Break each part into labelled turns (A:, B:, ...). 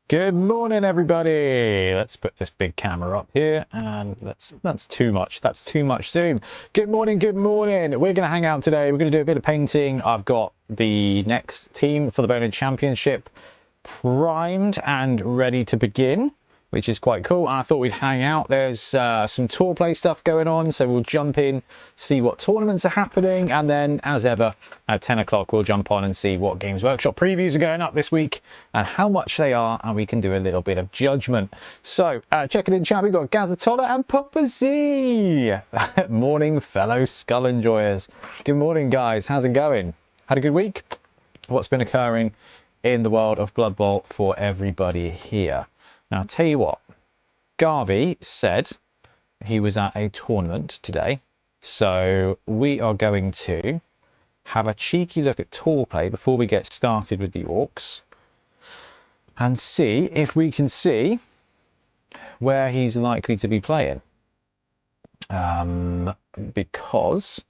A: Good morning, everybody. Let's put this big camera up here, and that's too much. That's too much zoom. Good morning, good morning. We're going to hang out today. We're going to do a bit of painting. I've got the next team for the Bonehead Championship primed and ready to begin, which is quite cool. I thought we'd hang out. There's some tour play stuff going on, so we'll jump in, see what tournaments are happening, and then, as ever, at 10 o'clock we'll jump on and see what Games Workshop previews are going up this week and how much they are, and we can do a little bit of judgment. So, checking in chat, we've got Gazatola and Papa Z. Morning, fellow Skull enjoyers. Good morning, guys. How's it going? Had a good week? What's been occurring in the world of Blood Bowl for everybody here? Now, I'll tell you what, Garvey said he was at a tournament today, so we are going to have a cheeky look at tour play before we get started with the orcs and see if we can see where he's likely to be playing. Because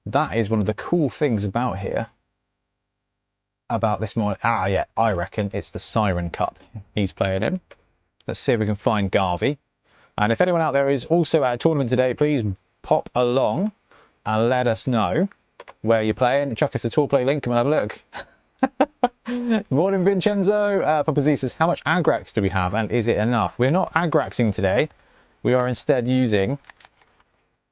A: that is one of the cool things about here, about this morning. Yeah, I reckon it's the Siren Cup he's playing in. Let's see if we can find Garvey. And if anyone out there is also at a tournament today, please pop along and let us know where you're playing. Chuck us a tour play link and we'll have a look. Morning, Vincenzo. Papa Z says, how much Agrax do we have and is it enough? We're not Agraxing today. We are instead using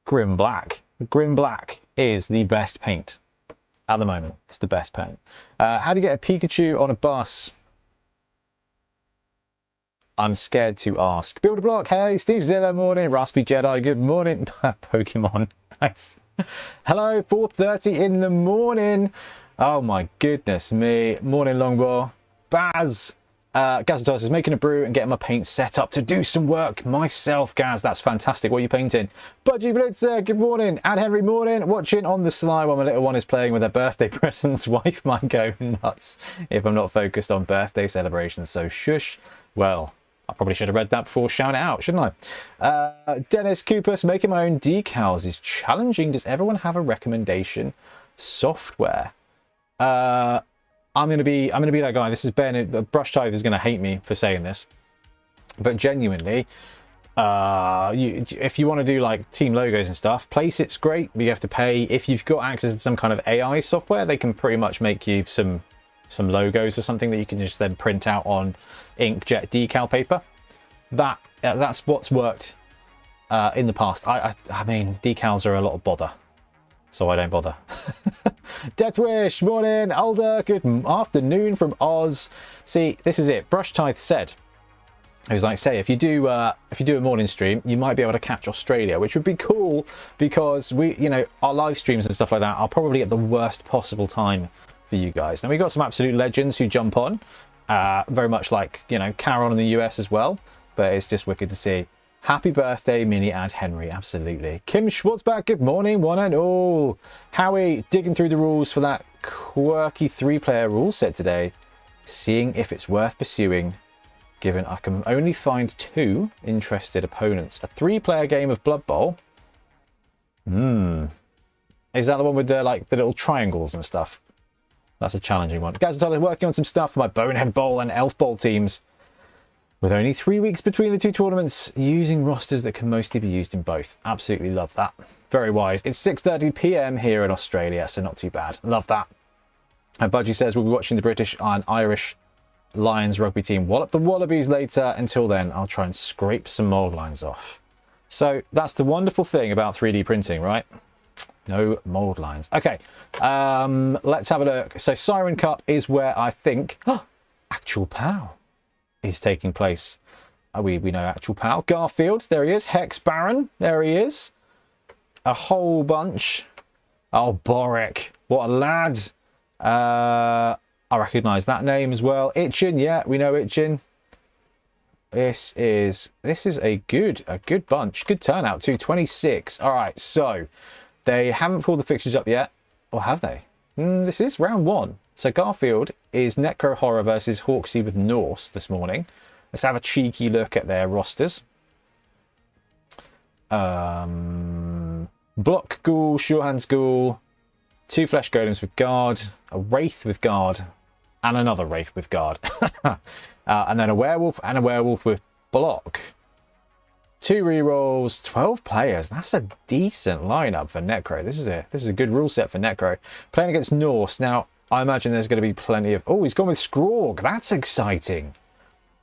A: Grim Black. Grim Black is the best paint at the moment. It's the best paint. How do you get a Pikachu on a bus? I'm scared to ask. Build a block. Hey, Steve Zilla, morning. Raspy Jedi, good morning. Pokemon, nice. Hello, 4:30 in the morning. Oh my goodness me. Morning, Longbow. Baz. Gazatos is making a brew and getting my paint set up to do some work myself, Gaz. That's fantastic. What are you painting? Budgie Blitzer, good morning. Ad Henry, morning. Watching on the sly while my little one is playing with her birthday presents. Wife might go nuts if I'm not focused on birthday celebrations, so shush. Well, I probably should have read that before shouting it out, shouldn't I? Dennis Coopus, making my own decals is challenging. Does everyone have a recommendation software? I'm gonna be that guy. This is Ben. Brush Tithe is gonna hate me for saying this, but genuinely, if you want to do like team logos and stuff, Placit's great, but you have to pay. If you've got access to some kind of AI software, they can pretty much make you some logos or something that you can just then print out on inkjet decal paper. That's what's worked in the past. I mean, decals are a lot of bother, so I don't bother. Deathwish, morning. Alder, good afternoon from Oz. See, this is it. Brush Tithe said, it was like, say, if you do a morning stream, you might be able to catch Australia, which would be cool because our live streams and stuff like that are probably at the worst possible time for you guys. Now, we've got some absolute legends who jump on, very much like, Caron in the US as well, but it's just wicked to see. Happy birthday, Mini and Henry, absolutely. Kim Schwartzbach, good morning, one and all. Howie, digging through the rules for that quirky 3-player rule set today, seeing if it's worth pursuing, given I can only find 2 interested opponents. A 3-player game of Blood Bowl? Is that the one with the little triangles and stuff? That's a challenging one. Gazatola is working on some stuff for my Bonehead Bowl and Elf Bowl teams. With only 3 weeks between the 2 tournaments, using rosters that can mostly be used in both. Absolutely love that. Very wise. It's 6:30 PM here in Australia, so not too bad. Love that. And Budgie says we'll be watching the British and Irish Lions rugby team wallop the Wallabies later. Until then, I'll try and scrape some mould lines off. So that's the wonderful thing about 3D printing, right? No mold lines. Okay, let's have a look. So Siren Cup is where I think Actual POW is taking place. We know Actual POW. Garfield, there he is. Hex Baron, there he is. A whole bunch. Oh, Boric, what a lad. I recognise that name as well. Itchin, yeah, we know Itchin. This is a good bunch. Good turnout too. 26. All right, so they haven't pulled the fixtures up yet, or have they? This is round 1. So Garfield is Necro Horror versus Hawksy with Norse this morning. Let's have a cheeky look at their rosters. Block Ghoul, Shorthands Ghoul, 2 Flesh Golems with Guard, a Wraith with Guard, and another Wraith with guard. And then a werewolf and a werewolf with block. 2 rerolls, 12 players. That's a decent lineup for Necro. This is a good rule set for Necro. Playing against Norse. Now, I imagine there's going to be plenty of... Oh, he's gone with Skrorg. That's exciting.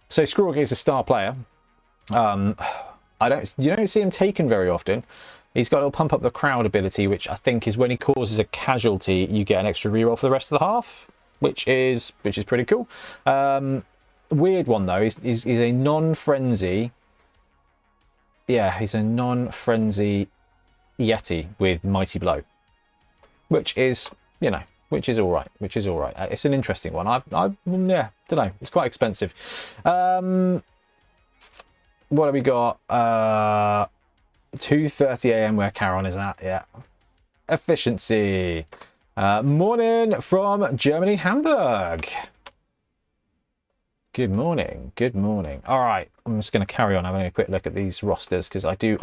A: So Skrorg is a star player. You don't see him taken very often. He's got a little pump up the crowd ability, which I think is when he causes a casualty, you get an extra reroll for the rest of the half, which is pretty cool. Weird one though. He's a non-frenzy. Yeah, he's a non-frenzy Yeti with Mighty Blow, which is, you know, which is all right. It's an interesting one. Yeah, don't know. It's quite expensive. What have we got? 2:30 a.m. where Charon is at. Yeah. Efficiency. Morning from Germany, Hamburg. Good morning. Good morning. All right. I'm just going to carry on having a quick look at these rosters because I do.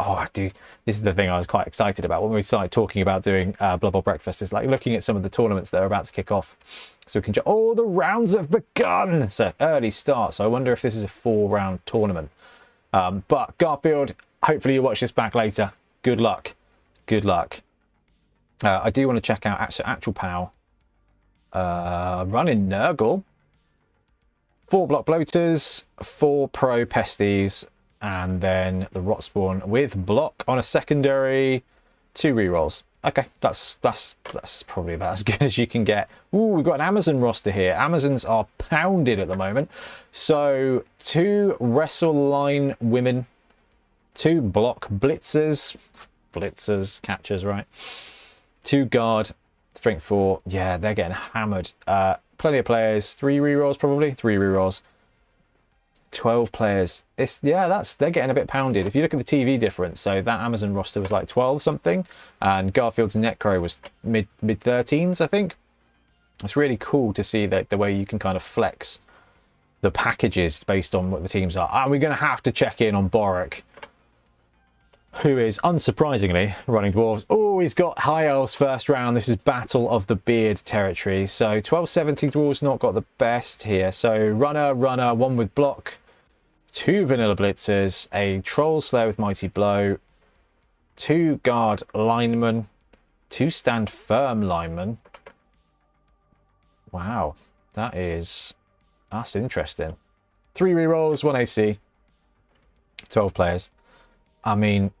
A: This is the thing I was quite excited about when we started talking about doing Blood Bowl Breakfast, is like looking at some of the tournaments that are about to kick off. So we can... Oh, the rounds have begun. So early start. So I wonder if this is a 4-round tournament. But Garfield, hopefully you watch this back later. Good luck. Good luck. I do want to check out actual POW. Running Nurgle. 4 block bloaters, 4 pro pesties, and then the rot spawn with block on a secondary, 2 rerolls. Okay, that's probably about as good as you can get. Ooh, we've got an Amazon roster here. Amazons are pounded at the moment. So 2 wrestle line women, 2 block blitzers, catchers, right? 2 guard, strength 4. Yeah, they're getting hammered. Plenty of players. 3 rerolls probably. 3 rerolls. 12 players. They're getting a bit pounded. If you look at the TV difference, so that Amazon roster was like 12 something, and Garfield's Necro was mid 13s, I think. It's really cool to see that the way you can kind of flex the packages based on what the teams are. And we're going to have to check in on Boric, who is unsurprisingly running dwarves. Oh, he's got high elves first round. This is Battle of the Beard territory. So 1270 dwarves not got the best here. So runner, 1 with block, 2 vanilla blitzers, a troll slayer with mighty blow, 2 guard linemen, 2 stand firm linemen. Wow, that's interesting. 3 rerolls, 1 AC, 12 players. I mean,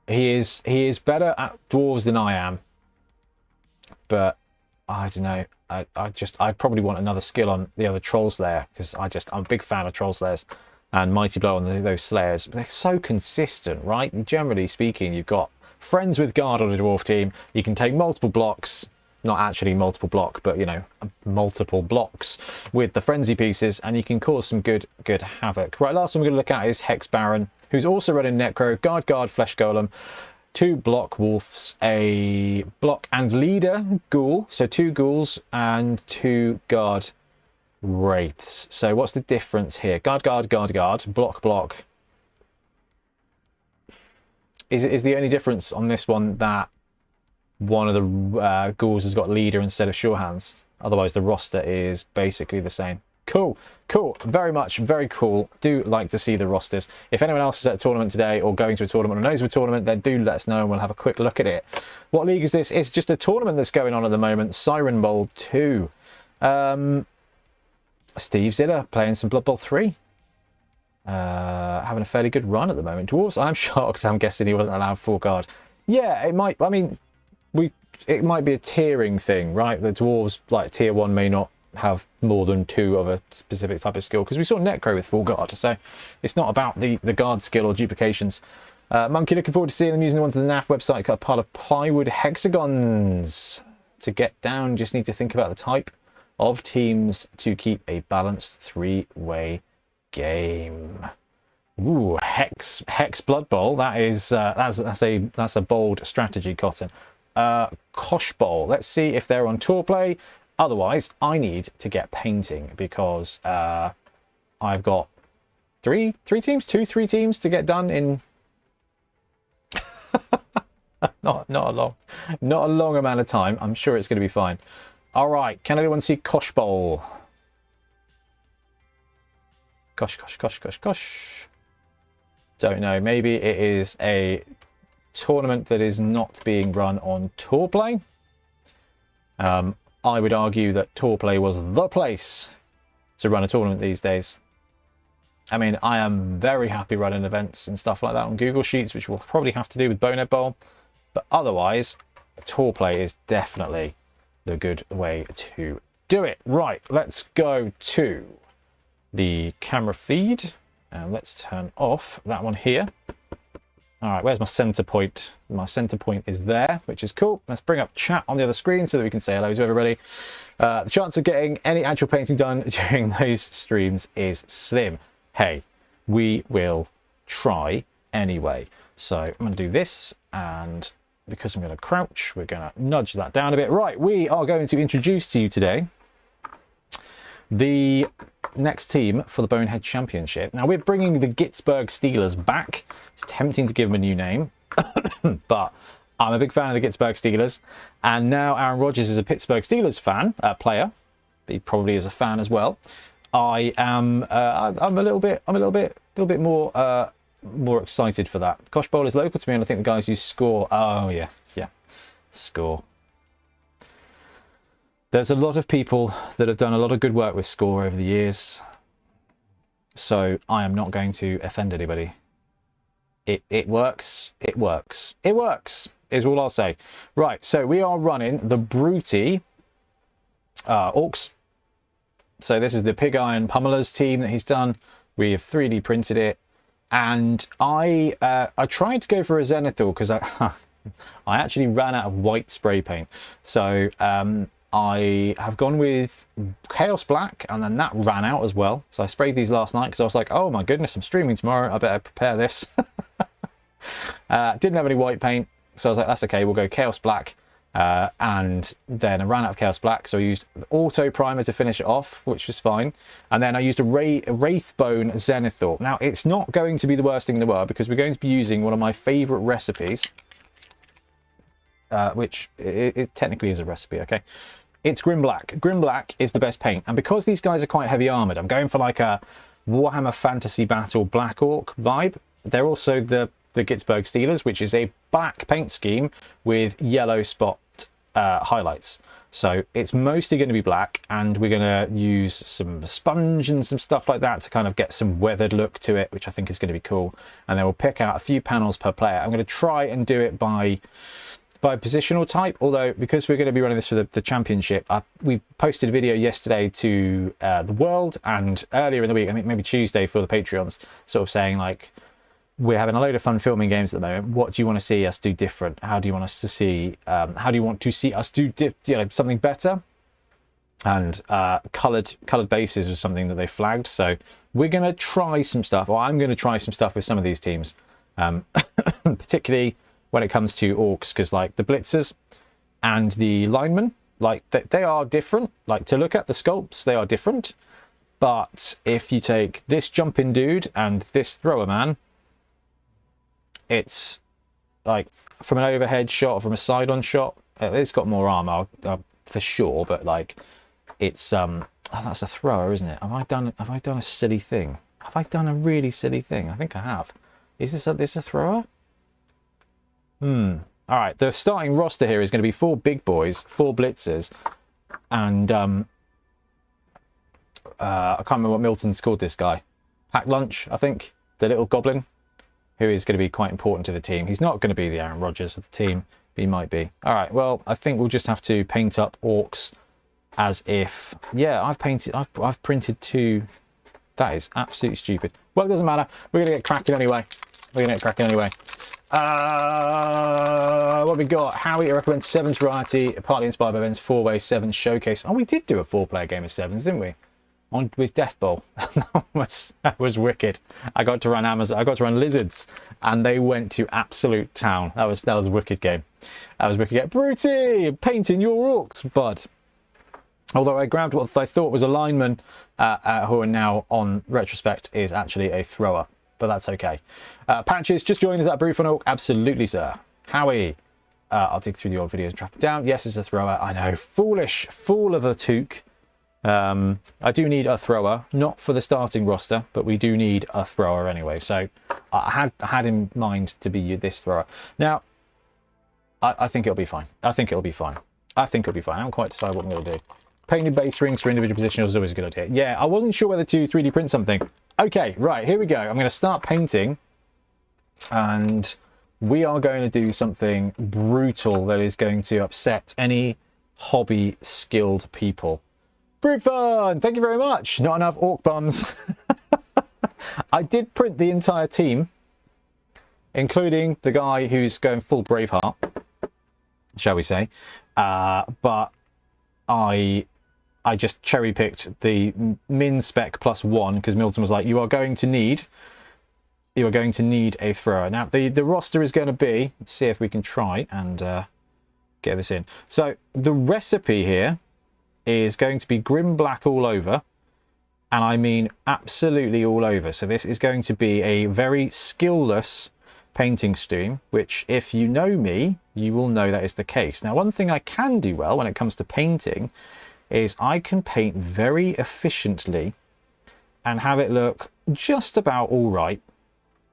A: he is better at dwarves than I am, but I don't know. I probably want another skill on the other troll slayer, because I'm a big fan of troll slayers and mighty blow on those slayers. They're so consistent, right? Generally speaking, you've got friends with guard on a dwarf team. You can take multiple blocks. Not actually multiple block, but, you know, multiple blocks with the frenzy pieces, and you can cause some good havoc. Right, last one we're going to look at is Hex Baron, who's also running Necro, guard, Flesh Golem, 2 block wolves, a block and leader ghoul, so 2 ghouls and 2 guard wraiths. So what's the difference here? Guard, block. Is the only difference on this one that one of the ghouls has got leader instead of sure hands? Otherwise the roster is basically the same. Cool, very cool. Do like to see the rosters. If anyone else is at a tournament today or going to a tournament or knows of a tournament, then do let us know and we'll have a quick look at it. What league is this? It's just a tournament that's going on at the moment, Siren Bowl 2. Steve Ziller playing some Blood Bowl 3. Having a fairly good run at the moment. Dwarves, I'm shocked. I'm guessing he wasn't allowed 4 guard. Yeah, it might. I mean, it might be a tiering thing, right? The dwarves, like tier 1, may not have more than 2 of a specific type of skill, because we saw Necro with 4 guard, so it's not about the guard skill or duplications. Monkey, looking forward to seeing them using the ones on the NAF website, got a pile of plywood hexagons to get down. Just need to think about the type of teams to keep a balanced 3-way game. Ooh, Hex Blood Bowl. That's a bold strategy, Cotton. Kosh Bowl. Let's see if they're on tour play. Otherwise, I need to get painting, because I've got three teams to get done in Not a long amount of time. I'm sure it's going to be fine. All right, can anyone see Kosh Bowl? Gosh. Don't know. Maybe it is a tournament that is not being run on Tour Play. I would argue that Tour Play was the place to run a tournament these days. I mean, I am very happy running events and stuff like that on Google Sheets, which we'll probably have to do with Bonehead Bowl. But otherwise, Tour Play is definitely the good way to do it. Right, let's go to the camera feed. And let's turn off that one here. All right, where's my center point? My center point is there, which is cool. Let's bring up chat on the other screen so that we can say hello to everybody. The chance of getting any actual painting done during those streams is slim. Hey, we will try anyway. So I'm going to do this, and because I'm going to crouch, we're going to nudge that down a bit. Right, we are going to introduce to you today the next team for the Bonehead Championship. Now, we're bringing the Pittsburgh Steelers back. It's tempting to give them a new name, but I'm a big fan of the Pittsburgh Steelers. And now Aaron Rodgers is a Pittsburgh Steelers fan, player. He probably is a fan as well. I am. I'm a little bit more excited for that. Kosh Bowl is local to me, and I think the guys use Score. Oh yeah, Score. There's a lot of people that have done a lot of good work with Score over the years, so I am not going to offend anybody. It works. It works. It works, is all I'll say. Right, so we are running the Broody Orcs. So this is the Pig Iron Pummelers team that he's done. We have 3D printed it, and I tried to go for a Zenithal because I actually ran out of white spray paint. So I have gone with Chaos Black, and then that ran out as well. So I sprayed these last night because I was like, oh my goodness, I'm streaming tomorrow. I better prepare this. Didn't have any white paint, so I was like, that's okay, we'll go Chaos Black. And then I ran out of Chaos Black, so I used the Auto Primer to finish it off, which was fine. And then I used a Wraithbone Zenithal. Now, it's not going to be the worst thing in the world, because we're going to be using one of my favourite recipes, which it technically is a recipe, okay? It's Grim Black. Grim Black is the best paint. And because these guys are quite heavy armoured, I'm going for like a Warhammer Fantasy Battle Black Orc vibe. They're also the Pittsburgh Steelers, which is a black paint scheme with yellow spot highlights. So it's mostly going to be black, and we're going to use some sponge and some stuff like that to kind of get some weathered look to it, which I think is going to be cool. And then we'll pick out a few panels per player. I'm going to try and do it by positional type, although because we're going to be running this for the championship, we posted a video yesterday to the world, and earlier in the week, I think maybe Tuesday for the Patreons, sort of saying like, we're having a load of fun filming games at the moment. What do you want to see us do different? How do you want us to see? How do you want to see us do something better? And coloured bases was something that they flagged. So we're going to try some stuff, or I'm going to try some stuff with some of these teams, particularly when it comes to orcs, because like the blitzers and the linemen, like they are different. Like to look at the sculpts, they are different. But if you take this jumping dude and this thrower man, it's like from an overhead shot or from a side-on shot, it's got more armor for sure. But like, it's oh, that's a thrower, isn't it? Have I done a silly thing? Have I done a really silly thing? I think I have. Is this a thrower? All right. The starting roster here is going to be 4 big boys, 4 blitzers, and I can't remember what Milton's called this guy. Pack Lunch, I think, the little goblin, who is going to be quite important to the team. He's not going to be the Aaron Rodgers of the team, but he might be. All right, well, I think we'll just have to paint up orcs as if... Yeah, I've printed 2... That is absolutely stupid. Well, it doesn't matter. We're going to get cracking anyway. What have we got? Howie recommends Sevens variety, partly inspired by Ben's 4-way Sevens showcase. Oh, we did do a 4-player game of Sevens, didn't we? With Death Bowl. that was wicked. I got to run Lizards, and they went to absolute town. That was a wicked game. Broody, painting your orcs, bud. Although I grabbed what I thought was a lineman, who are now on retrospect is actually a thrower, but that's okay. Patches just joined us at Brief on Orc. Absolutely, sir. Howie, I'll dig through the old videos and track it down. Yes, it's a thrower. I know, foolish, fool of a toque. I do need a thrower, not for the starting roster, but we do need a thrower anyway. So I had in mind to be this thrower. Now, I think it'll be fine. I think it'll be fine. I think it'll be fine. I haven't quite decided what I'm going to do. Painted base rings for individual position is always a good idea. Yeah, I wasn't sure whether to 3D print something. Okay, right, here we go. I'm going to start painting, and we are going to do something brutal that is going to upset any hobby skilled people. Brute fun! Thank you very much. Not enough orc bums. I did print the entire team, including the guy who's going full Braveheart, shall we say. But I just cherry picked the min spec +1 because Milton was like, you are going to need a thrower. Now the roster is going to be, let's see if we can try and get this in. So the recipe here is going to be grim black all over, and I mean absolutely all over. So this is going to be a very skillless painting stream, which if you know me, you will know that is the case. Now, one thing I can do well when it comes to painting is I can paint very efficiently and have it look just about all right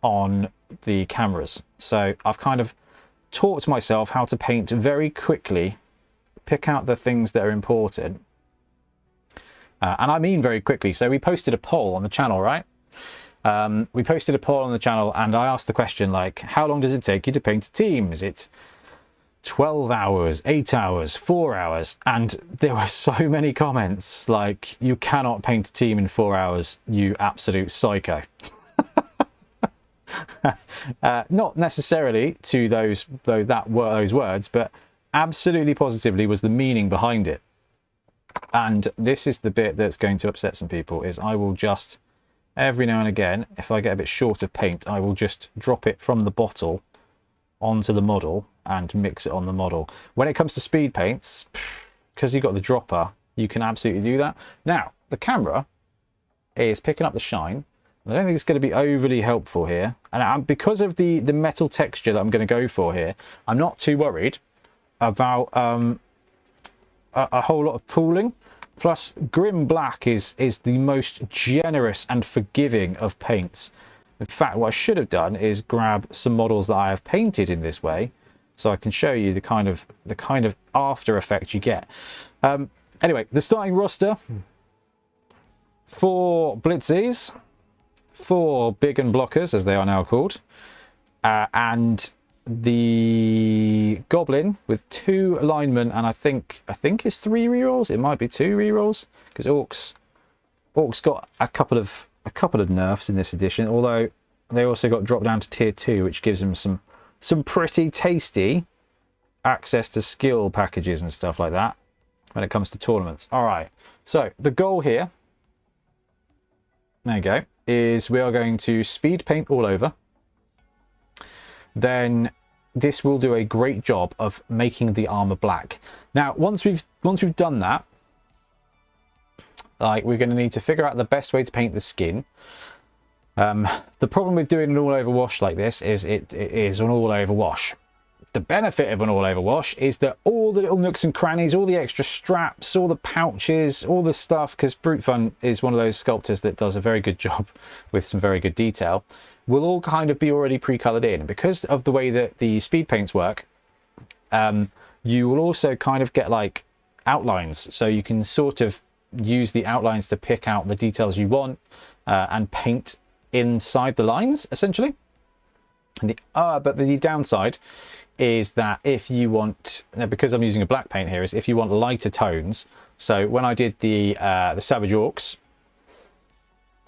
A: on the cameras. So I've kind of taught myself how to paint very quickly, pick out the things that are important. And I mean very quickly. So we posted a poll on the channel, right? We posted a poll on the channel and I asked the question, like, how long does it take you to paint a team? Is it 12 hours, 8 hours, 4 hours? And there were so many comments like, you cannot paint a team in 4 hours, you absolute psycho. Not necessarily to those words, but absolutely positively was the meaning behind it. And this is the bit that's going to upset some people, is I will just every now and again, if I get a bit short of paint, I will just drop it from the bottle onto the model and mix it on the model. When it comes to speed paints, because you've got the dropper, you can absolutely do that. Now, the camera is picking up the shine. I don't think it's going to be overly helpful here. And because of the metal texture that I'm going to go for here, I'm not too worried about a whole lot of pooling. Plus, Grim Black is the most generous and forgiving of paints. In fact, what I should have done is grab some models that I have painted in this way, so I can show you the kind of after effect you get. Anyway, the starting roster: 4 Blitzies, 4 Big and Blockers, as they are now called, and the Goblin with 2 linemen, and I think it's 3 rerolls. It might be 2 rerolls because Orcs got a couple of nerfs in this edition, although they also got dropped down to tier 2, which gives them some pretty tasty access to skill packages and stuff like that when it comes to tournaments. All right, so the goal here, there you go, is we are going to speed paint all over. Then this will do a great job of making the armor black. Now, once we've done that, like, we're going to need to figure out the best way to paint the skin. The problem with doing an all-over wash like this is it is an all-over wash. The benefit of an all-over wash is that all the little nooks and crannies, all the extra straps, all the pouches, all the stuff, because Brute Fun is one of those sculptors that does a very good job with some very good detail, will all kind of be already pre-colored in. Because of the way that the speed paints work, you will also kind of get like outlines, so you can sort of use the outlines to pick out the details you want and paint inside the lines, essentially. And but the downside is that if you want, because I'm using a black paint here, is if you want lighter tones. So when I did the Savage Orcs,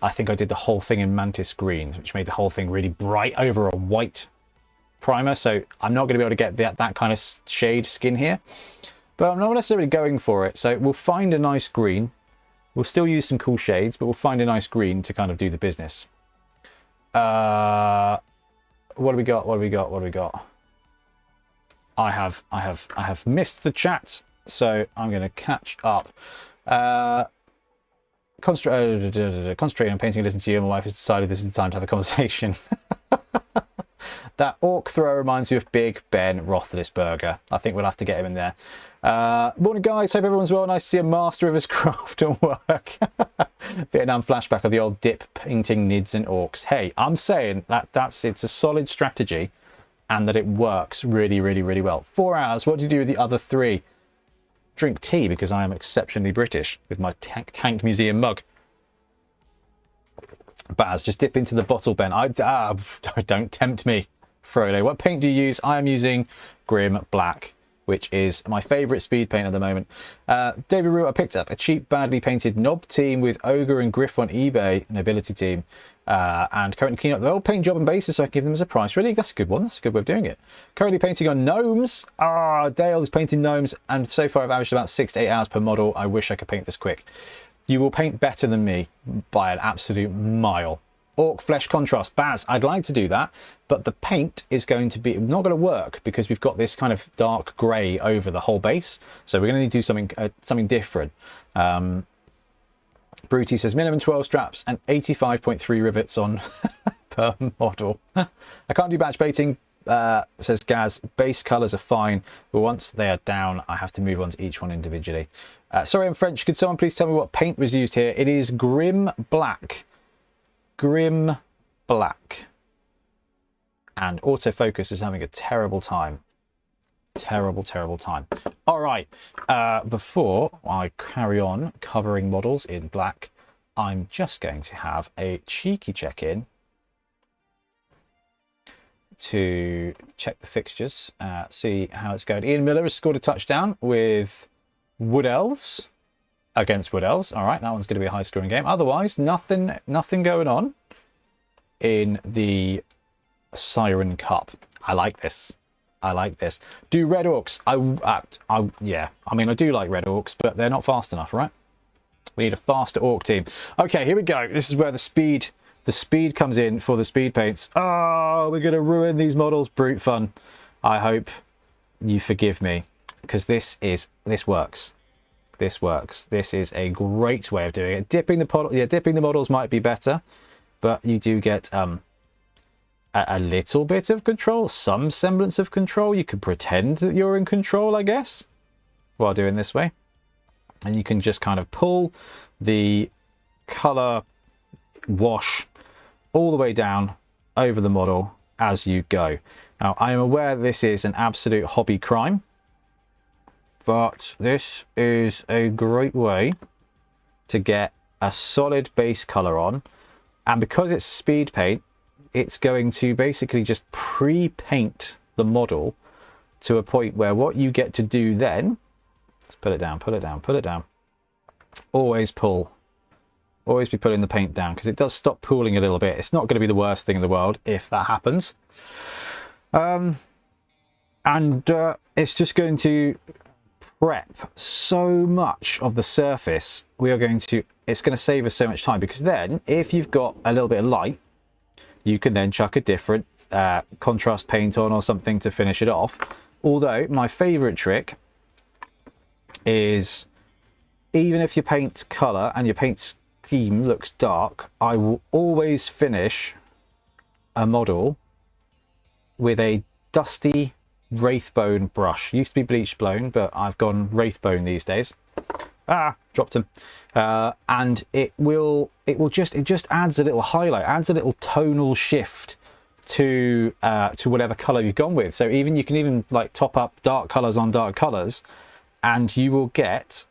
A: I think I did the whole thing in Mantis Green, which made the whole thing really bright over a white primer. So I'm not going to be able to get that kind of shade skin here, but I'm not necessarily going for it. So we'll find a nice green. We'll still use some cool shades, but we'll find a nice green to kind of do the business. What do we got? What do we got? What do we got? I have missed the chat, so I'm going to catch up. Concentrating on painting and listening to you. My wife has decided this is the time to have a conversation. That orc thrower reminds me of Big Ben Roethlisberger. I think we'll have to get him in there. Morning, guys. Hope everyone's well. Nice to see a master of his craft and work. Vietnam flashback of the old dip painting nids and orcs. Hey, I'm saying that it's a solid strategy and that it works really, really, really well. 4 hours. What do you do with the other 3? Drink tea because I am exceptionally British with my Tank Museum mug. Baz, just dip into the bottle, Ben. Don't tempt me, Frodo. What paint do you use? I am using Grim Black, which is my favourite speed paint at the moment. David Rue, I picked up a cheap, badly painted Nob team with Ogre and Griff on eBay, Nobility team, and currently cleaning up the old paint job and bases so I can give them as a price. Really, that's a good one. That's a good way of doing it. Currently painting on gnomes. Dale is painting gnomes, and so far I've averaged about 6 to 8 hours per model. I wish I could paint this quick. You will paint better than me by an absolute mile. Orc flesh contrast. Baz, I'd like to do that, but the paint is going to be not going to work because we've got this kind of dark grey over the whole base. So we're going to need to do something different. Bruty says minimum 12 straps and 85.3 rivets on per model. I can't do batch baiting, says Gaz. Base colours are fine, but once they are down, I have to move on to each one individually. Sorry, I'm French. Could someone please tell me what paint was used here? It is Grim Black. Grim Black. And autofocus is having a terrible time. Terrible, terrible time. All right. Before I carry on covering models in black, I'm just going to have a cheeky check-in to check the fixtures, see how it's going. Ian Miller has scored a touchdown with Wood Elves against Wood Elves. All right, that one's going to be a high-scoring game. Otherwise, nothing going on in the Siren Cup. I like this. I like this. Do Red Orcs? Yeah. I mean, I do like Red Orcs, but they're not fast enough, right? We need a faster Orc team. Okay, here we go. This is where the speed comes in for the speed paints. Oh, we're going to ruin these models. Brute fun. I hope you forgive me, because this works. This works. This is a great way of doing it. Dipping the models might be better, but you do get a little bit of control, some semblance of control. You can pretend that you're in control, I guess, while doing this way. And you can just kind of pull the color wash all the way down over the model as you go. Now, I am aware this is an absolute hobby crime, but this is a great way to get a solid base color on. And because it's speed paint, it's going to basically just pre-paint the model to a point where what you get to do then, let's pull it down, pull it down, pull it down. Always pull. Always be pulling the paint down, because it does stop pooling a little bit. It's not going to be the worst thing in the world if that happens. It's just going to prep so much of the surface. It's going to save us so much time, because then if you've got a little bit of light, you can then chuck a different contrast paint on or something to finish it off. Although my favorite trick is, even if your paint color and your paint scheme looks dark, I will always finish a model with a dusty Wraithbone brush. Used to be bleach blown, but I've gone Wraithbone these days. Dropped him. And it just adds a little highlight, adds a little tonal shift to whatever color you've gone with. So you can even like top up dark colors on dark colors, and you will get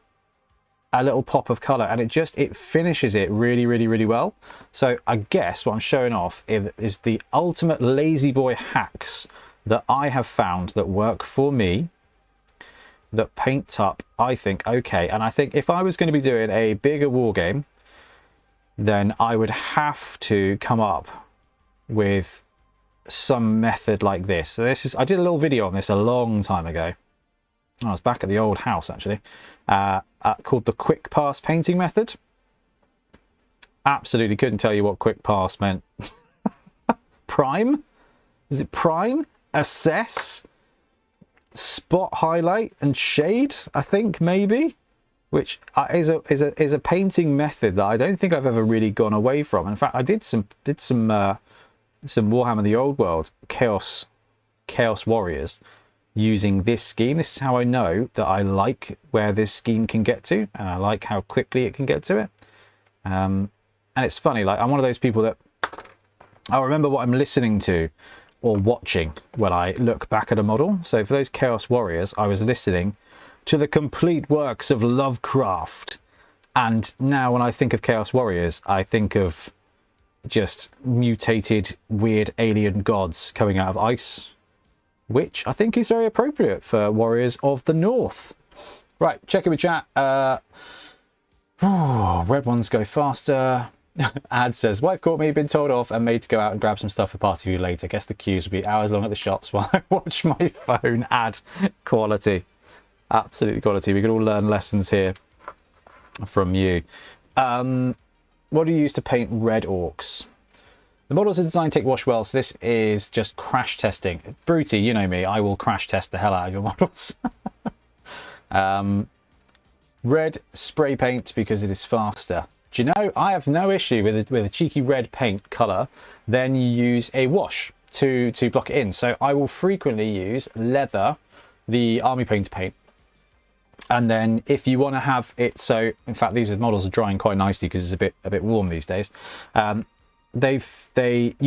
A: a little pop of color, and it finishes it really, really, really well. So I guess what I'm showing off is the ultimate lazy boy hacks that I have found that work for me, that paint up, I think, okay. And I think if I was going to be doing a bigger war game, then I would have to come up with some method like this. So I did a little video on this a long time ago. I was back at the old house, actually, called the quick pass painting method. Absolutely couldn't tell you what quick pass meant. Prime? Is it prime? Assess? Spot, highlight and shade, I think, maybe, which is a painting method that I don't think I've ever really gone away from. In fact, I did some some Warhammer the Old World Chaos Warriors using this scheme. This is how I know that I like where this scheme can get to, and I like how quickly it can get to it. And it's funny, like I'm one of those people that I'll remember what I'm listening to or watching when I look back at a model. So for those Chaos Warriors, I was listening to the complete works of Lovecraft. And now when I think of Chaos Warriors, I think of just mutated, weird alien gods coming out of ice, which I think is very appropriate for Warriors of the North. Right, check in with chat. Red ones go faster. Ad says, wife caught me, been told off and made to go out and grab some stuff for party view later. Guess the queues will be hours long at the shops while I watch my phone. Ad quality. Absolutely quality. We can all learn lessons here from you. What do you use to paint red orcs? The models are designed to take wash well, so this is just crash testing. Bruty, you know me, I will crash test the hell out of your models. Red spray paint because it is faster. Do you know, I have no issue with a cheeky red paint colour. Then you use a wash to block it in. So I will frequently use leather, the army paint paint. And then if you want to have it, so in fact these models are drying quite nicely because it's a bit warm these days. You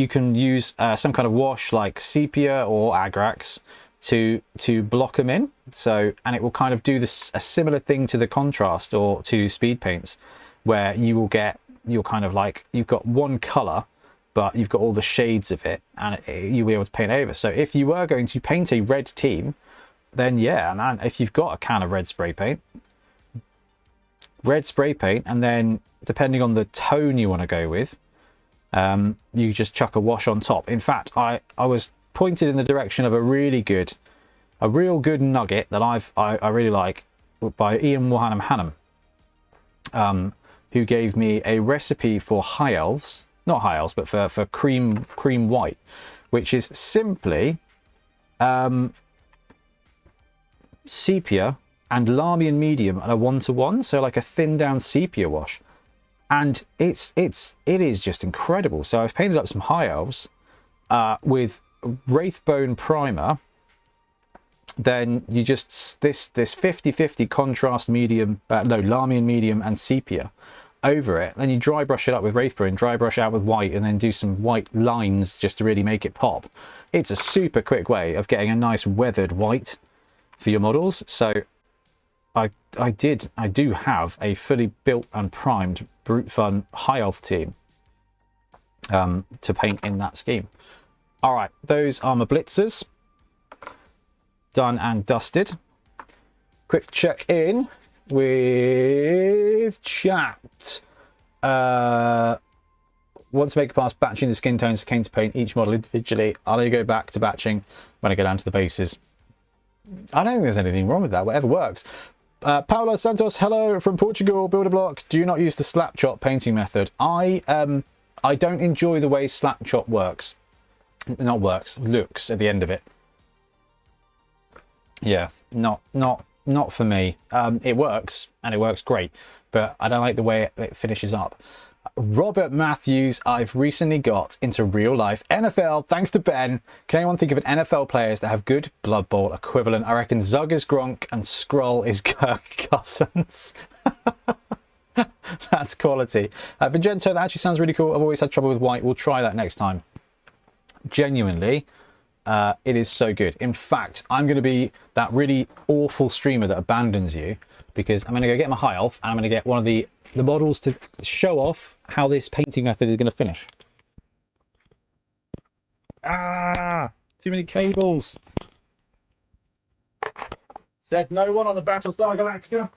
A: can use some kind of wash like sepia or agrax to block them in. So, and it will kind of do this a similar thing to the contrast or to speed paints, where you will get, you're kind of like, you've got one color but you've got all the shades of it, and you'll be able to paint over. So if you were going to paint a red team, then yeah, man, if you've got a can of red spray paint, and then depending on the tone you want to go with, you just chuck a wash on top. In fact, I was pointed in the direction of a real good nugget that I really like, by Ian Warhammer Hannum, who gave me a recipe for high elves, not high elves, but for cream white, which is simply sepia and Larmian medium and a 1-to-1, so like a thin down sepia wash, and it is just incredible. So I've painted up some high elves with Wraithbone primer. Then you just this 50-50 contrast medium, Larmian medium and sepia over it. Then you dry brush it up with Wraithbone, dry brush out with white, and then do some white lines just to really make it pop. It's a super quick way of getting a nice weathered white for your models. So I do have a fully built and primed Brute Fun High Elf team to paint in that scheme. All right, those are my blitzers. Done and dusted. Quick check in with chat. Want to make it past batching the skin tones, came to paint each model individually. I'll only go back to batching when I go down to the bases. I don't think there's anything wrong with that, whatever works. Paula Santos, hello from Portugal. Build a block. Do not use the slap chop painting method. I don't enjoy the way slap chop looks at the end of it. Yeah, not for me. It works, and it works great, but I don't like the way it finishes up. Robert Matthews, I've recently got into real life NFL thanks to Ben. Can anyone think of an NFL players that have good Blood Bowl equivalent? I reckon Zug is Gronk and Skrull is Kirk Cousins. That's quality. Vigento, that actually sounds really cool. I've always had trouble with white. We'll try that next time. Genuinely, it is so good. In fact, I'm going to be that really awful streamer that abandons you, because I'm going to go get my high elf and I'm going to get one of the models to show off how this painting method is going to finish. Ah, too many cables. Said no one on the Battlestar Galactica.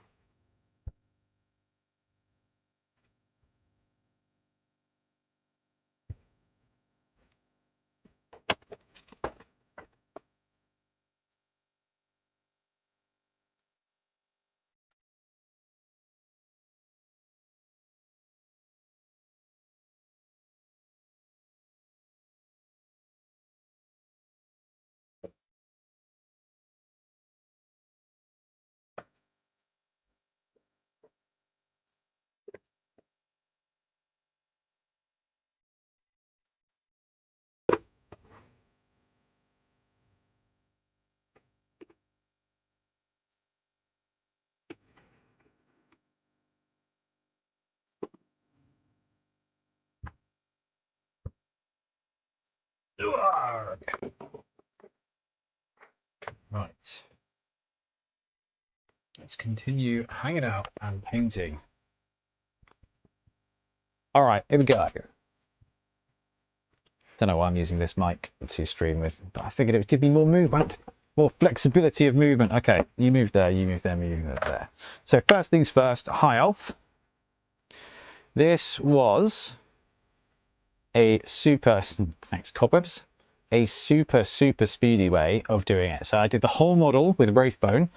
A: Right. Let's continue hanging out and painting. All right, here we go. Don't know why I'm using this mic to stream with, but I figured it would give me more movement, more flexibility of movement. Okay, you move there, you move there, you move there. So first things first, high elf. This was a super, thanks cobwebs, a super speedy way of doing it. So I did the whole model with Wraithbone,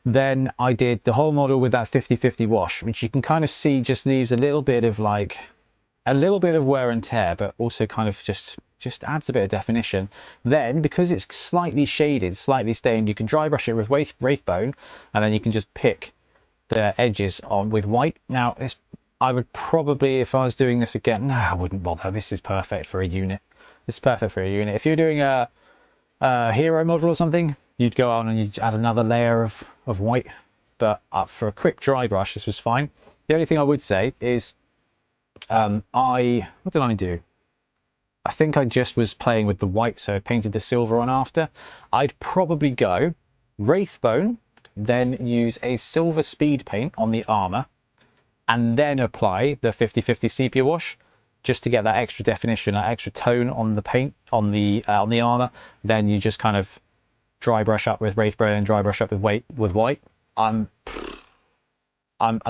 A: then I did the whole model with that 50-50 wash, which you can kind of see just leaves a little bit of like, a little bit of wear and tear, but also kind of just adds a bit of definition. Then, because it's slightly shaded, slightly stained, you can dry brush it with Wraithbone, and then you can just pick the edges on with white. Now, I would probably, if I was doing this again, no, I wouldn't bother. This is perfect for a unit. This is perfect for a unit. If you're doing a hero model or something, you'd go on and you'd add another layer of white. But for a quick dry brush, this was fine. The only thing I would say is, what did I do? I think I just was playing with the white, so I painted the silver on after. I'd probably go Wraithbone, then use a silver speed paint on the armor, and then apply the 50-50 sepia wash, just to get that extra definition, that extra tone on the paint, on the armor. Then you just kind of dry brush up with Wraithbone and dry brush up with white. I'm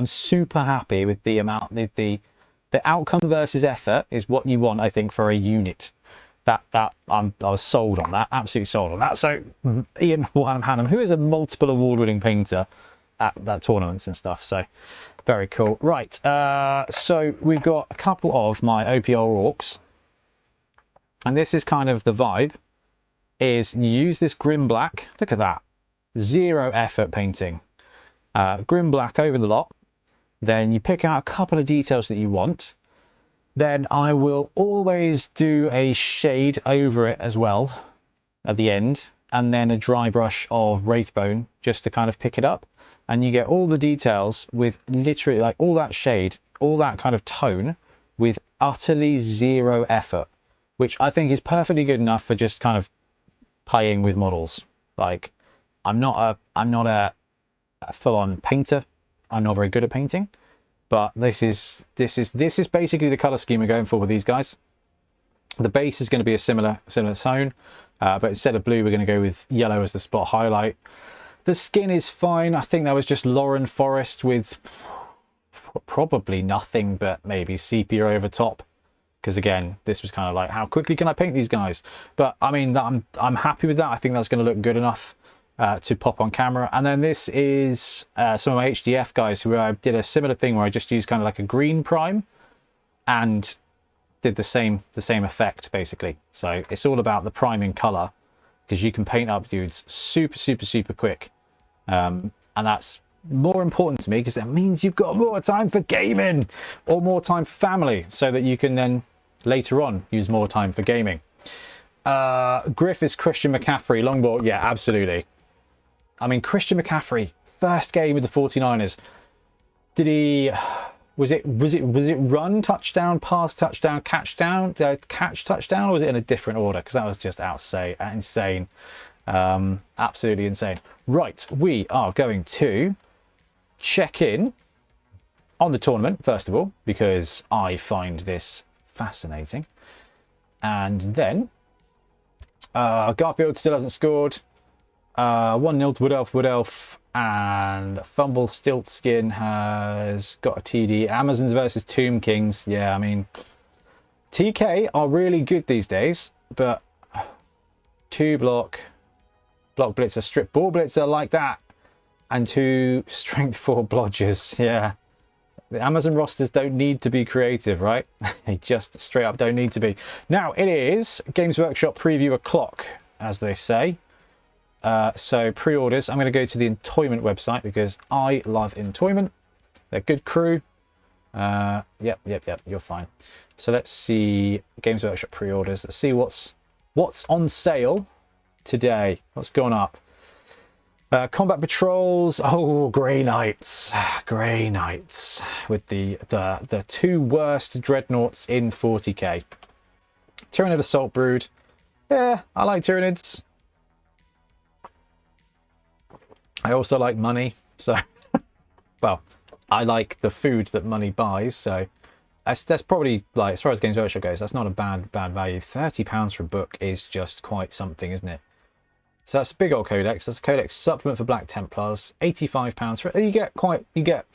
A: super happy with the amount, the outcome versus effort is what you want, I think, for a unit. I was sold on that, absolutely sold on that. So Ian Hannam, who is a multiple award-winning painter at tournaments and stuff, so very cool. Right, so we've got a couple of my OPR orcs, and this is kind of the vibe, is you use this grim black. Look at that, 0 effort painting. Grim black over the lot. Then you pick out a couple of details that you want. Then I will always do a shade over it as well at the end, and then a dry brush of Wraithbone just to kind of pick it up. And you get all the details with literally like all that shade, all that kind of tone with utterly 0 effort, which I think is perfectly good enough for just kind of playing with models. Like, I'm not a full-on painter. I'm not very good at painting, but this is basically the color scheme we're going for with these guys. The base is going to be a similar tone, but instead of blue, we're going to go with yellow as the spot highlight. The skin is fine. I think that was just Lauren Forest with probably nothing but maybe sepia over top. Because again, this was kind of like, how quickly can I paint these guys? But I mean, I'm happy with that. I think that's going to look good enough to pop on camera. And then this is some of my HDF guys who I did a similar thing where I just used kind of like a green prime and did the same effect basically. So it's all about the priming color, because you can paint up dudes super quick, and that's more important to me because that means you've got more time for gaming or more time for family, so that you can then later on use more time for gaming. Griff is Christian McCaffrey longbow. Yeah, absolutely. I mean, Christian McCaffrey, first game with the 49ers, did he, was it run touchdown, pass touchdown, catch touchdown, or was it in a different order? Because that was just insane. Absolutely insane. Right, we are going to check in on the tournament first of all, because I find this fascinating. And then Garfield still hasn't scored. 1-0 to Wood Elf, and Fumble Stiltskin has got a TD. Amazons versus Tomb Kings. Yeah, I mean, TK are really good these days, but 2 block blitzer, strip ball blitzer like that, and 2 strength 4 blodgers. Yeah, the Amazon rosters don't need to be creative, right? They just straight up don't need to be. Now it is Games Workshop preview o'clock, as they say. So pre-orders, I'm going to go to the Entoyment website because I love Entoyment. They're a good crew. Yep, you're fine. So let's see Games Workshop pre-orders. Let's see what's on sale today. What's going up? Combat Patrols. Oh, Grey Knights. Grey Knights with the 2 worst dreadnoughts in 40k. Tyranid Assault Brood. Yeah, I like Tyranids. I also like money, so well, I like the food that money buys, so that's probably, like, as far as Games Workshop goes, that's not a bad value. £30 for a book is just quite something, isn't it? So that's a big old codex. That's a codex supplement for Black Templars. £85 for it. You get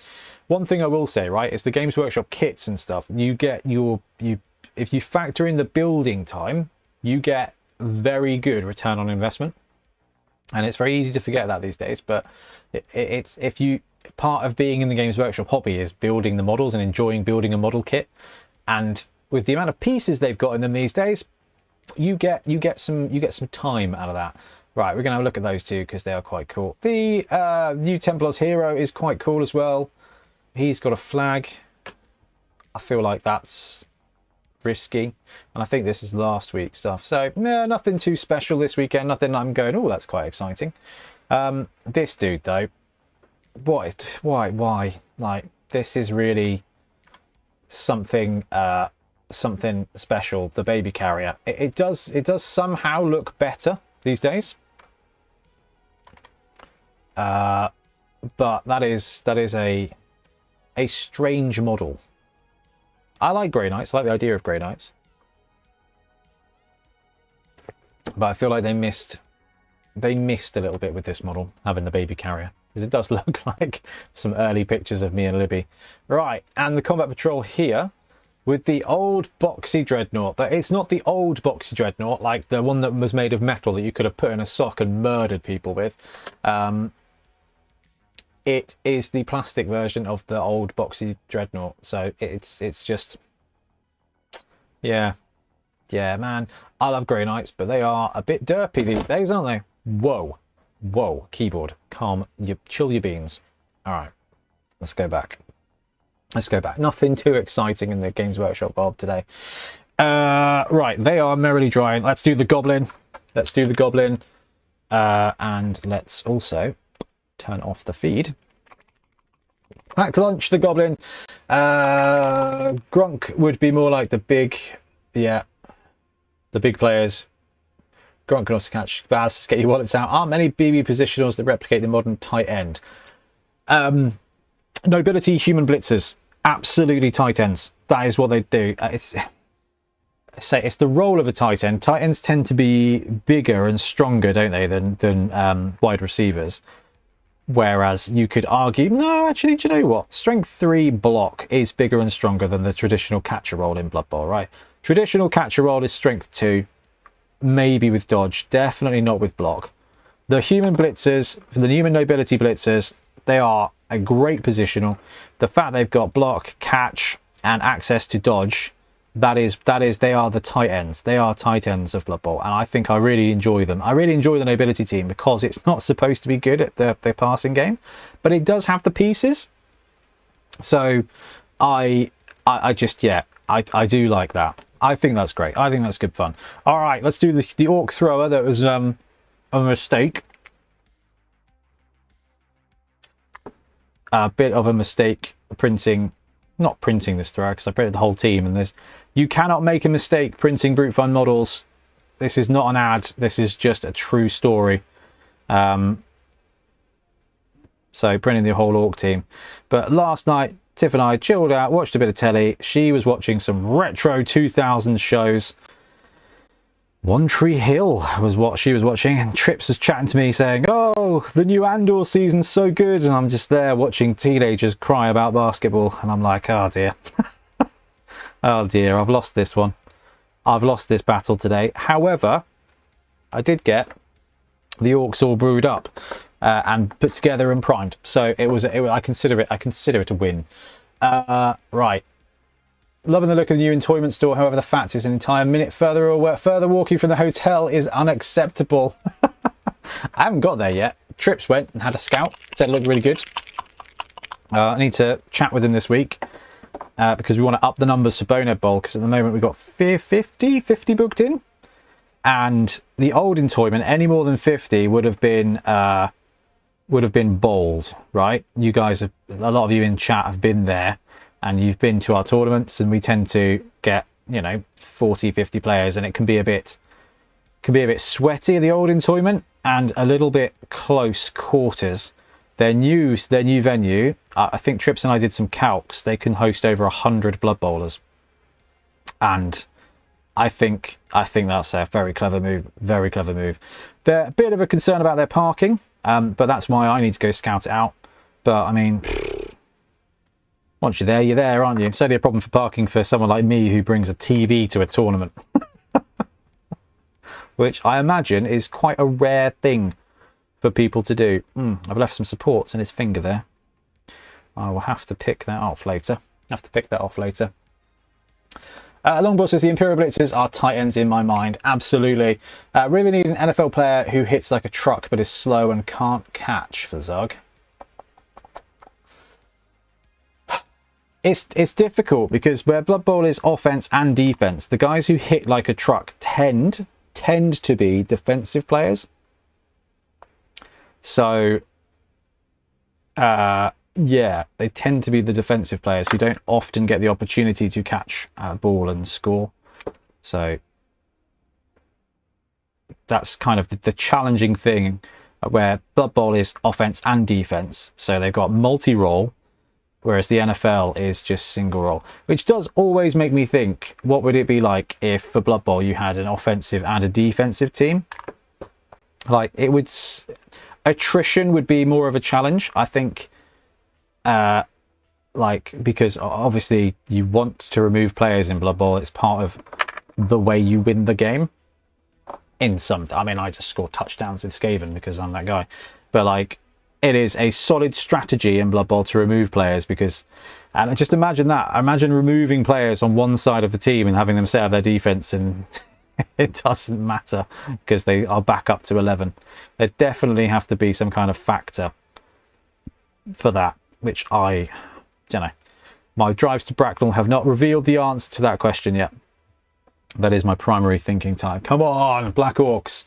A: one thing I will say, right, is the Games Workshop kits and stuff. You get if you factor in the building time, you get very good return on investment. And it's very easy to forget that these days, but it's part of being in the Games Workshop hobby is building the models and enjoying building a model kit. And with the amount of pieces they've got in them these days, you get some time out of that. Right, we're gonna have a look at those two because they are quite cool. The new Templars hero is quite cool as well. He's got a flag. I feel like that's risky, and I think this is last week's stuff, so no, nothing too special this weekend. Nothing I'm going, oh, that's quite exciting. This dude though, why, like, this is really something something special. The baby carrier, it does somehow look better these days, but that is a strange model. I like Grey Knights. I like the idea of Grey Knights, but I feel like they missed a little bit with this model, having the baby carrier, because it does look like some early pictures of me and Libby. Right, and the combat patrol here with the old boxy dreadnought, but it's not the old boxy dreadnought like the one that was made of metal that you could have put in a sock and murdered people with. It is the plastic version of the old boxy dreadnought, so it's just, yeah, man. I love Grey Knights, but they are a bit derpy these days, aren't they? Whoa, keyboard, chill your beans. All right, let's go back. Nothing too exciting in the Games Workshop world today. Right, they are merrily drying. Let's do the goblin. And let's also turn off the feed. Pack lunch, the goblin. Grunk would be more like the big, the big players. Grunk can also catch Baz, get your wallets out. Aren't many BB positionals that replicate the modern tight end. Nobility human blitzers, absolutely tight ends. That is what they do. It's the role of a tight end. Tight ends tend to be bigger and stronger, don't they, than wide receivers. Whereas you could argue, no, actually, do you know what? Strength 3 block is bigger and stronger than the traditional catcher role in Blood Bowl, right? Traditional catcher role is strength 2, maybe with dodge, definitely not with block. The human blitzers, for the human nobility blitzers, they are a great positional. The fact they've got block, catch, and access to dodge, they are the tight ends. They are tight ends of Blood Bowl, and I think I really enjoy them. I really enjoy the nobility team because it's not supposed to be good at their passing game, but it does have the pieces. So I do like that. I think that's great. I think that's good fun. All right, let's do the orc thrower. That was a mistake. A bit of a mistake not printing this thrower, because I printed the whole team, and you cannot make a mistake printing Brute Fun models. This is not an ad, this is just a true story. So printing the whole orc team. But last night Tiff and I chilled out, watched a bit of telly. She was watching some retro 2000s shows. One Tree Hill was what she was watching, and Trips was chatting to me saying, oh, the new Andor season's so good, and I'm just there watching teenagers cry about basketball, and I'm like, oh dear. Oh dear, I've lost this one. I've lost this battle today. However, I did get the orcs all brewed up and put together and primed, so I consider it a win. Right. Loving the look of the new entoyment store. However, the fact is an entire minute further walking from the hotel is unacceptable. I haven't got there yet. Trips went and had a scout. Said it looked really good. I need to chat with him this week because we want to up the numbers for Bonehead Bowl, because at the moment we've got 50 booked in. And the old entoyment, any more than 50 would have been bowls, right? You guys, a lot of you in chat have been there. And you've been to our tournaments, and we tend to get, 40, 50 players, and it can be a bit can be a bit sweaty, the old entoyment, and a little bit close quarters. Their new venue, I think Trips and I did some calcs, they can host over 100 Blood Bowlers. And I think that's a very clever move, very clever move. They're a bit of a concern about their parking, but that's why I need to go scout it out. But I mean, once you're there, aren't you? It's only a problem for parking for someone like me who brings a TV to a tournament. Which I imagine is quite a rare thing for people to do. I've left some supports in his finger there. I will have to pick that off later. Longbow says the Imperial Blitzers are tight ends in my mind. Absolutely. Really need an NFL player who hits like a truck but is slow and can't catch for Zug. It's difficult because where Blood Bowl is offense and defense, the guys who hit like a truck tend to be defensive players. So yeah, they tend to be the defensive players who don't often get the opportunity to catch a ball and score. So that's kind of the challenging thing, where Blood Bowl is offense and defense, so they've got multi-role, whereas the NFL is just single role, which does always make me think, what would it be like if for Blood Bowl you had an offensive and a defensive team? Like, it would, attrition would be more of a challenge, I think. Like, because obviously you want to remove players in Blood Bowl. It's part of the way you win the game. In some, I mean, I just score touchdowns with Skaven because I'm that guy. But like, it is a solid strategy in Blood Bowl to remove players because, and just imagine that. Imagine removing players on one side of the team and having them set up their defense, and it doesn't matter because they are back up to 11. There definitely have to be some kind of factor for that, which I don't know. My drives to Bracknell have not revealed the answer to that question yet. That is my primary thinking time. Come on, Black Orcs.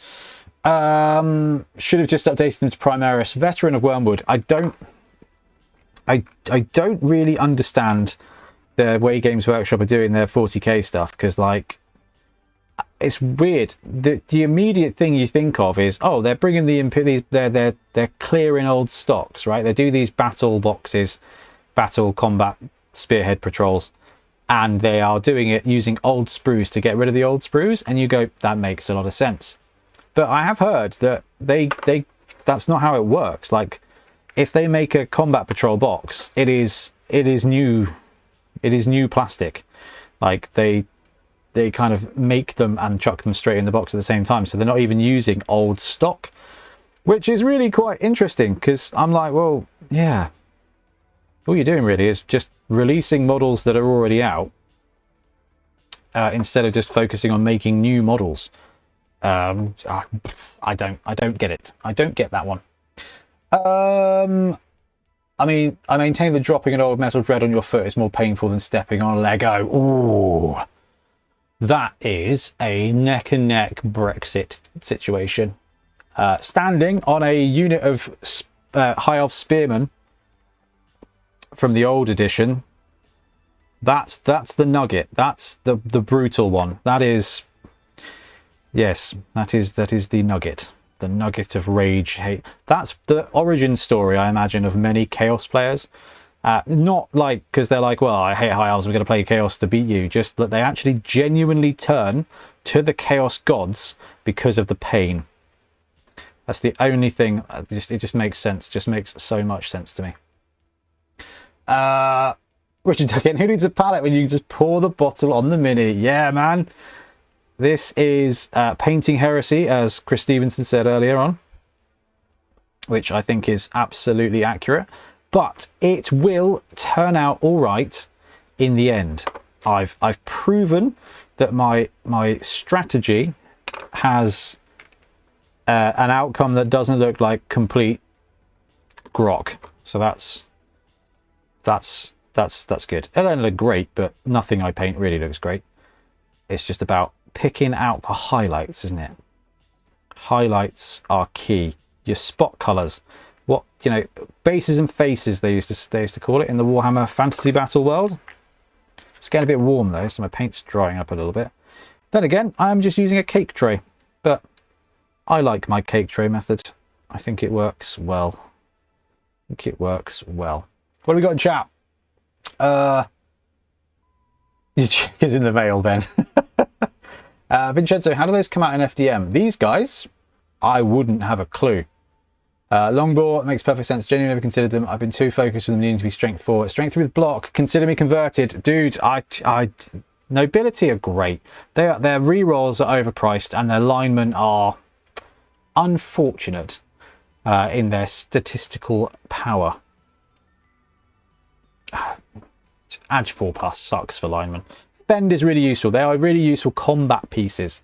A: Should have just updated them to Primaris. Veteran of Wormwood. I don't really understand the way Games Workshop are doing their 40k stuff, because like, it's weird. The immediate thing you think of is, oh, they're bringing they're clearing old stocks, right? They do these battle boxes, battle combat spearhead patrols, and they are doing it using old sprues to get rid of the old sprues, and you go, that makes a lot of sense. But I have heard that that's not how it works. Like, if they make a combat patrol box, it is new plastic. Like, they kind of make them and chuck them straight in the box at the same time, so they're not even using old stock, which is really quite interesting, because I'm like, well, yeah, all you're doing really is just releasing models that are already out, instead of just focusing on making new models. I don't get it. I don't get that one. I mean, I maintain that dropping an old metal dread on your foot is more painful than stepping on a Lego. Ooh, that is a neck and neck Brexit situation. Standing on a unit of High Elf Spearmen from the old edition, that's the nugget. That's the brutal one. That is, yes, that is the nugget. The nugget of rage, hate. That's the origin story, I imagine, of many Chaos players. Not like because they're like, well, I hate High Elves, we're going to play Chaos to beat you. Just that they actually genuinely turn to the Chaos gods because of the pain. That's the only thing. It just makes sense. Just makes so much sense to me. Richard Duckett, who needs a palette when you just pour the bottle on the mini? Yeah, man. This is Painting Heresy, as Chris Stevenson said earlier on, which I think is absolutely accurate. But it will turn out all right in the end. I've proven that my strategy has an outcome that doesn't look like complete grok. So that's good. It don't look great, but nothing I paint really looks great. It's just about picking out the highlights, isn't it? Highlights are key. Your spot colors. What, you know, bases and faces they used to call it in the Warhammer Fantasy Battle world. It's getting a bit warm though, so my paint's drying up a little bit. Then again, I'm just using a cake tray, but I like my cake tray method. I think it works well. What have we got in chat? Your chick is in the mail, Ben. Vincenzo, how do those come out in FDM? These guys, I wouldn't have a clue. Longbow makes perfect sense. Genuinely never considered them. I've been too focused with them needing to be strength 4. Strength 3 with block. Consider me converted. Dude, Nobility are great. Their rerolls are overpriced and their linemen are unfortunate in their statistical power. Edge 4+ sucks for linemen. Fend is really useful. They are really useful combat pieces.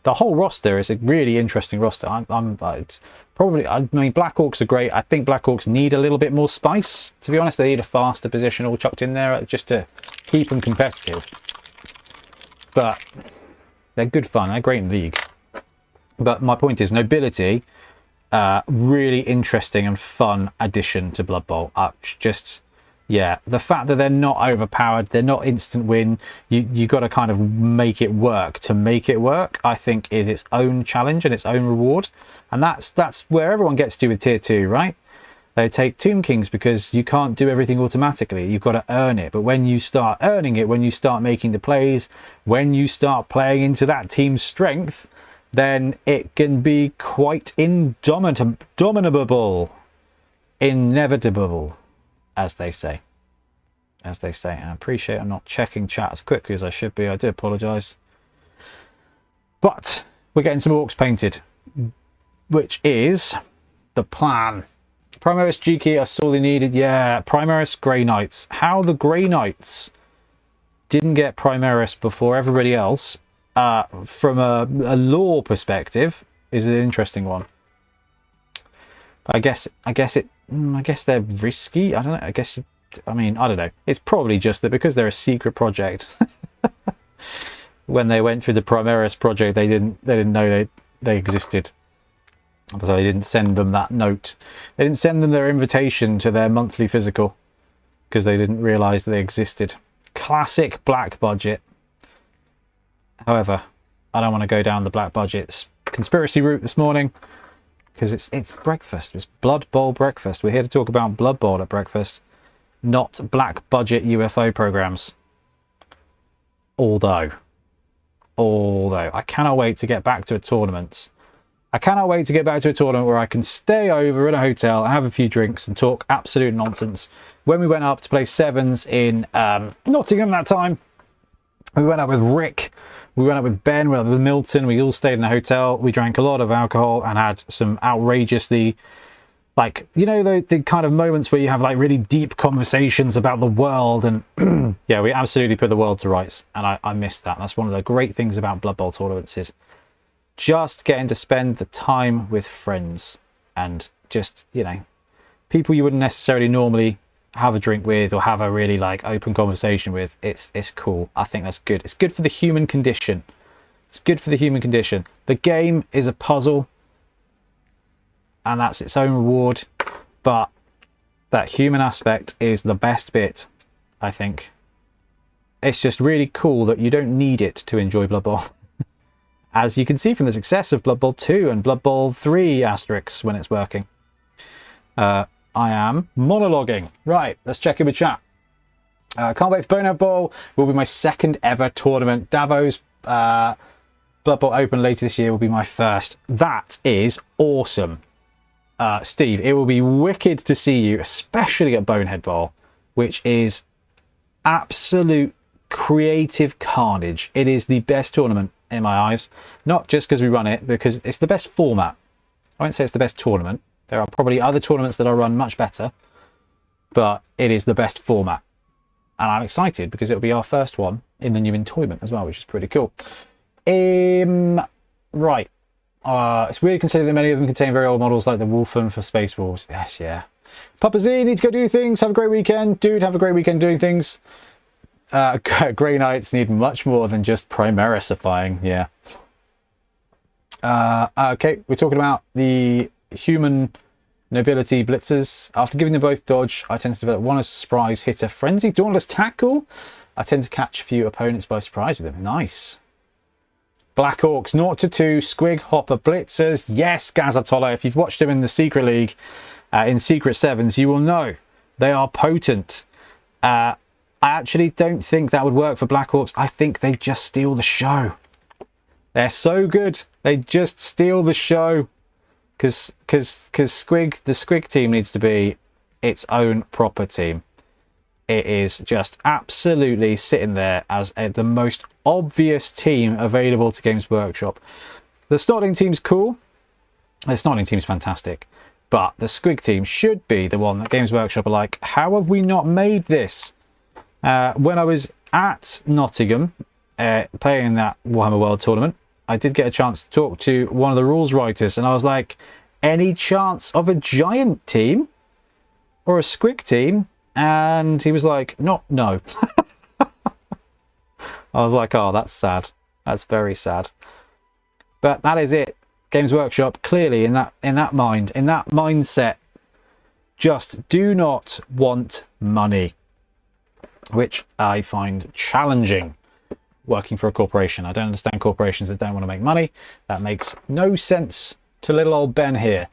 A: The whole roster is a really interesting roster. I mean, Black Orcs are great. I think Black Orcs need a little bit more spice. To be honest, they need a faster position all chucked in there just to keep them competitive. But they're good fun. They're great in League. But my point is, Nobility, really interesting and fun addition to Blood Bowl. Yeah, the fact that they're not overpowered, they're not instant win, you got to kind of make it work. To make it work, I think, is its own challenge and its own reward. And that's where everyone gets to with tier 2, right? They take Tomb Kings because you can't do everything automatically. You've got to earn it. But when you start earning it, when you start making the plays, when you start playing into that team's strength, then it can be quite indomitable. Inevitable. As they say. And I appreciate I'm not checking chat as quickly as I should be. I do apologise. But we're getting some orcs painted, which is the plan. Primaris G-Key are sorely needed. Yeah, Primaris Grey Knights. How the Grey Knights didn't get Primaris before everybody else, from a lore perspective, is an interesting one. I guess they're risky. I don't know. I don't know. It's probably just that because they're a secret project. When they went through the Primaris project, they didn't know they existed. So they didn't send them that note. They didn't send them their invitation to their monthly physical because they didn't realise they existed. Classic black budget. However, I don't want to go down the black budget's conspiracy route this morning. Because it's breakfast. It's Blood Bowl breakfast. We're here to talk about Blood Bowl at breakfast, not black budget UFO programs. Although I cannot wait to get back to a tournament. I cannot wait to get back to a tournament where I can stay over in a hotel and have a few drinks and talk absolute nonsense. When we went up to play sevens in Nottingham that time, we went up with Rick. We went up with Ben, we went up with Milton, we all stayed in a hotel, we drank a lot of alcohol and had some outrageously, like, you know, the kind of moments where you have like really deep conversations about the world, and yeah, we absolutely put the world to rights, and I missed that. That's one of the great things about Blood Bowl tournaments, is just getting to spend the time with friends and just, you know, people you wouldn't necessarily normally have a drink with or have a really like open conversation with. It's cool. I think that's good. It's good for the human condition. It's good for the human condition. The game is a puzzle and that's its own reward, but that human aspect is the best bit, I think. It's just really cool that you don't need it to enjoy Blood Bowl. As you can see from the success of Blood Bowl 2 and Blood Bowl 3 asterisks when it's working. I am monologuing. Right, let's check in with chat. Can't wait for Bonehead Bowl. Will be my second ever tournament. Davos Blood Bowl Open later this year will be my first. That is awesome. Steve, it will be wicked to see you, especially at Bonehead Bowl, which is absolute creative carnage. It is the best tournament in my eyes. Not just because we run it, because it's the best format. I won't say it's the best tournament. There are probably other tournaments that I run much better, but it is the best format. And I'm excited because it'll be our first one in the new Entoyment as well, which is pretty cool. Right. It's weird considering that many of them contain very old models like the Wolfen for Space Wars. Yes, yeah. Papa Z, need to go do things. Have a great weekend. Dude, have a great weekend doing things. Grey Knights need much more than just Primarisifying. Yeah. Okay, we're talking about the human nobility blitzers. After giving them both dodge, I tend to develop one as a surprise hitter. Frenzy, Dauntless Tackle. I tend to catch a few opponents by surprise with them. Nice. Black Orcs 0-2 Squig Hopper Blitzers. Yes, Gazatola, if you've watched them in the Secret League, in Secret Sevens, you will know they are potent. I actually don't think that would work for Black Orcs. I think they just steal the show. They're so good. They just steal the show. Because the Squig team needs to be its own proper team. It is just absolutely sitting there as the most obvious team available to Games Workshop. The Snotling team's cool. The Snotling team's fantastic. But the Squig team should be the one that Games Workshop are like, how have we not made this? When I was at Nottingham playing that Warhammer World Tournament, I did get a chance to talk to one of the rules writers, and I was like, any chance of a giant team or a Squig team? And he was like, no. I was like, oh, that's sad. That's very sad. But that is it. Games Workshop clearly in that mindset, just do not want money, which I find challenging. Working for a corporation, I don't understand corporations that don't want to make money. That makes no sense to little old Ben here.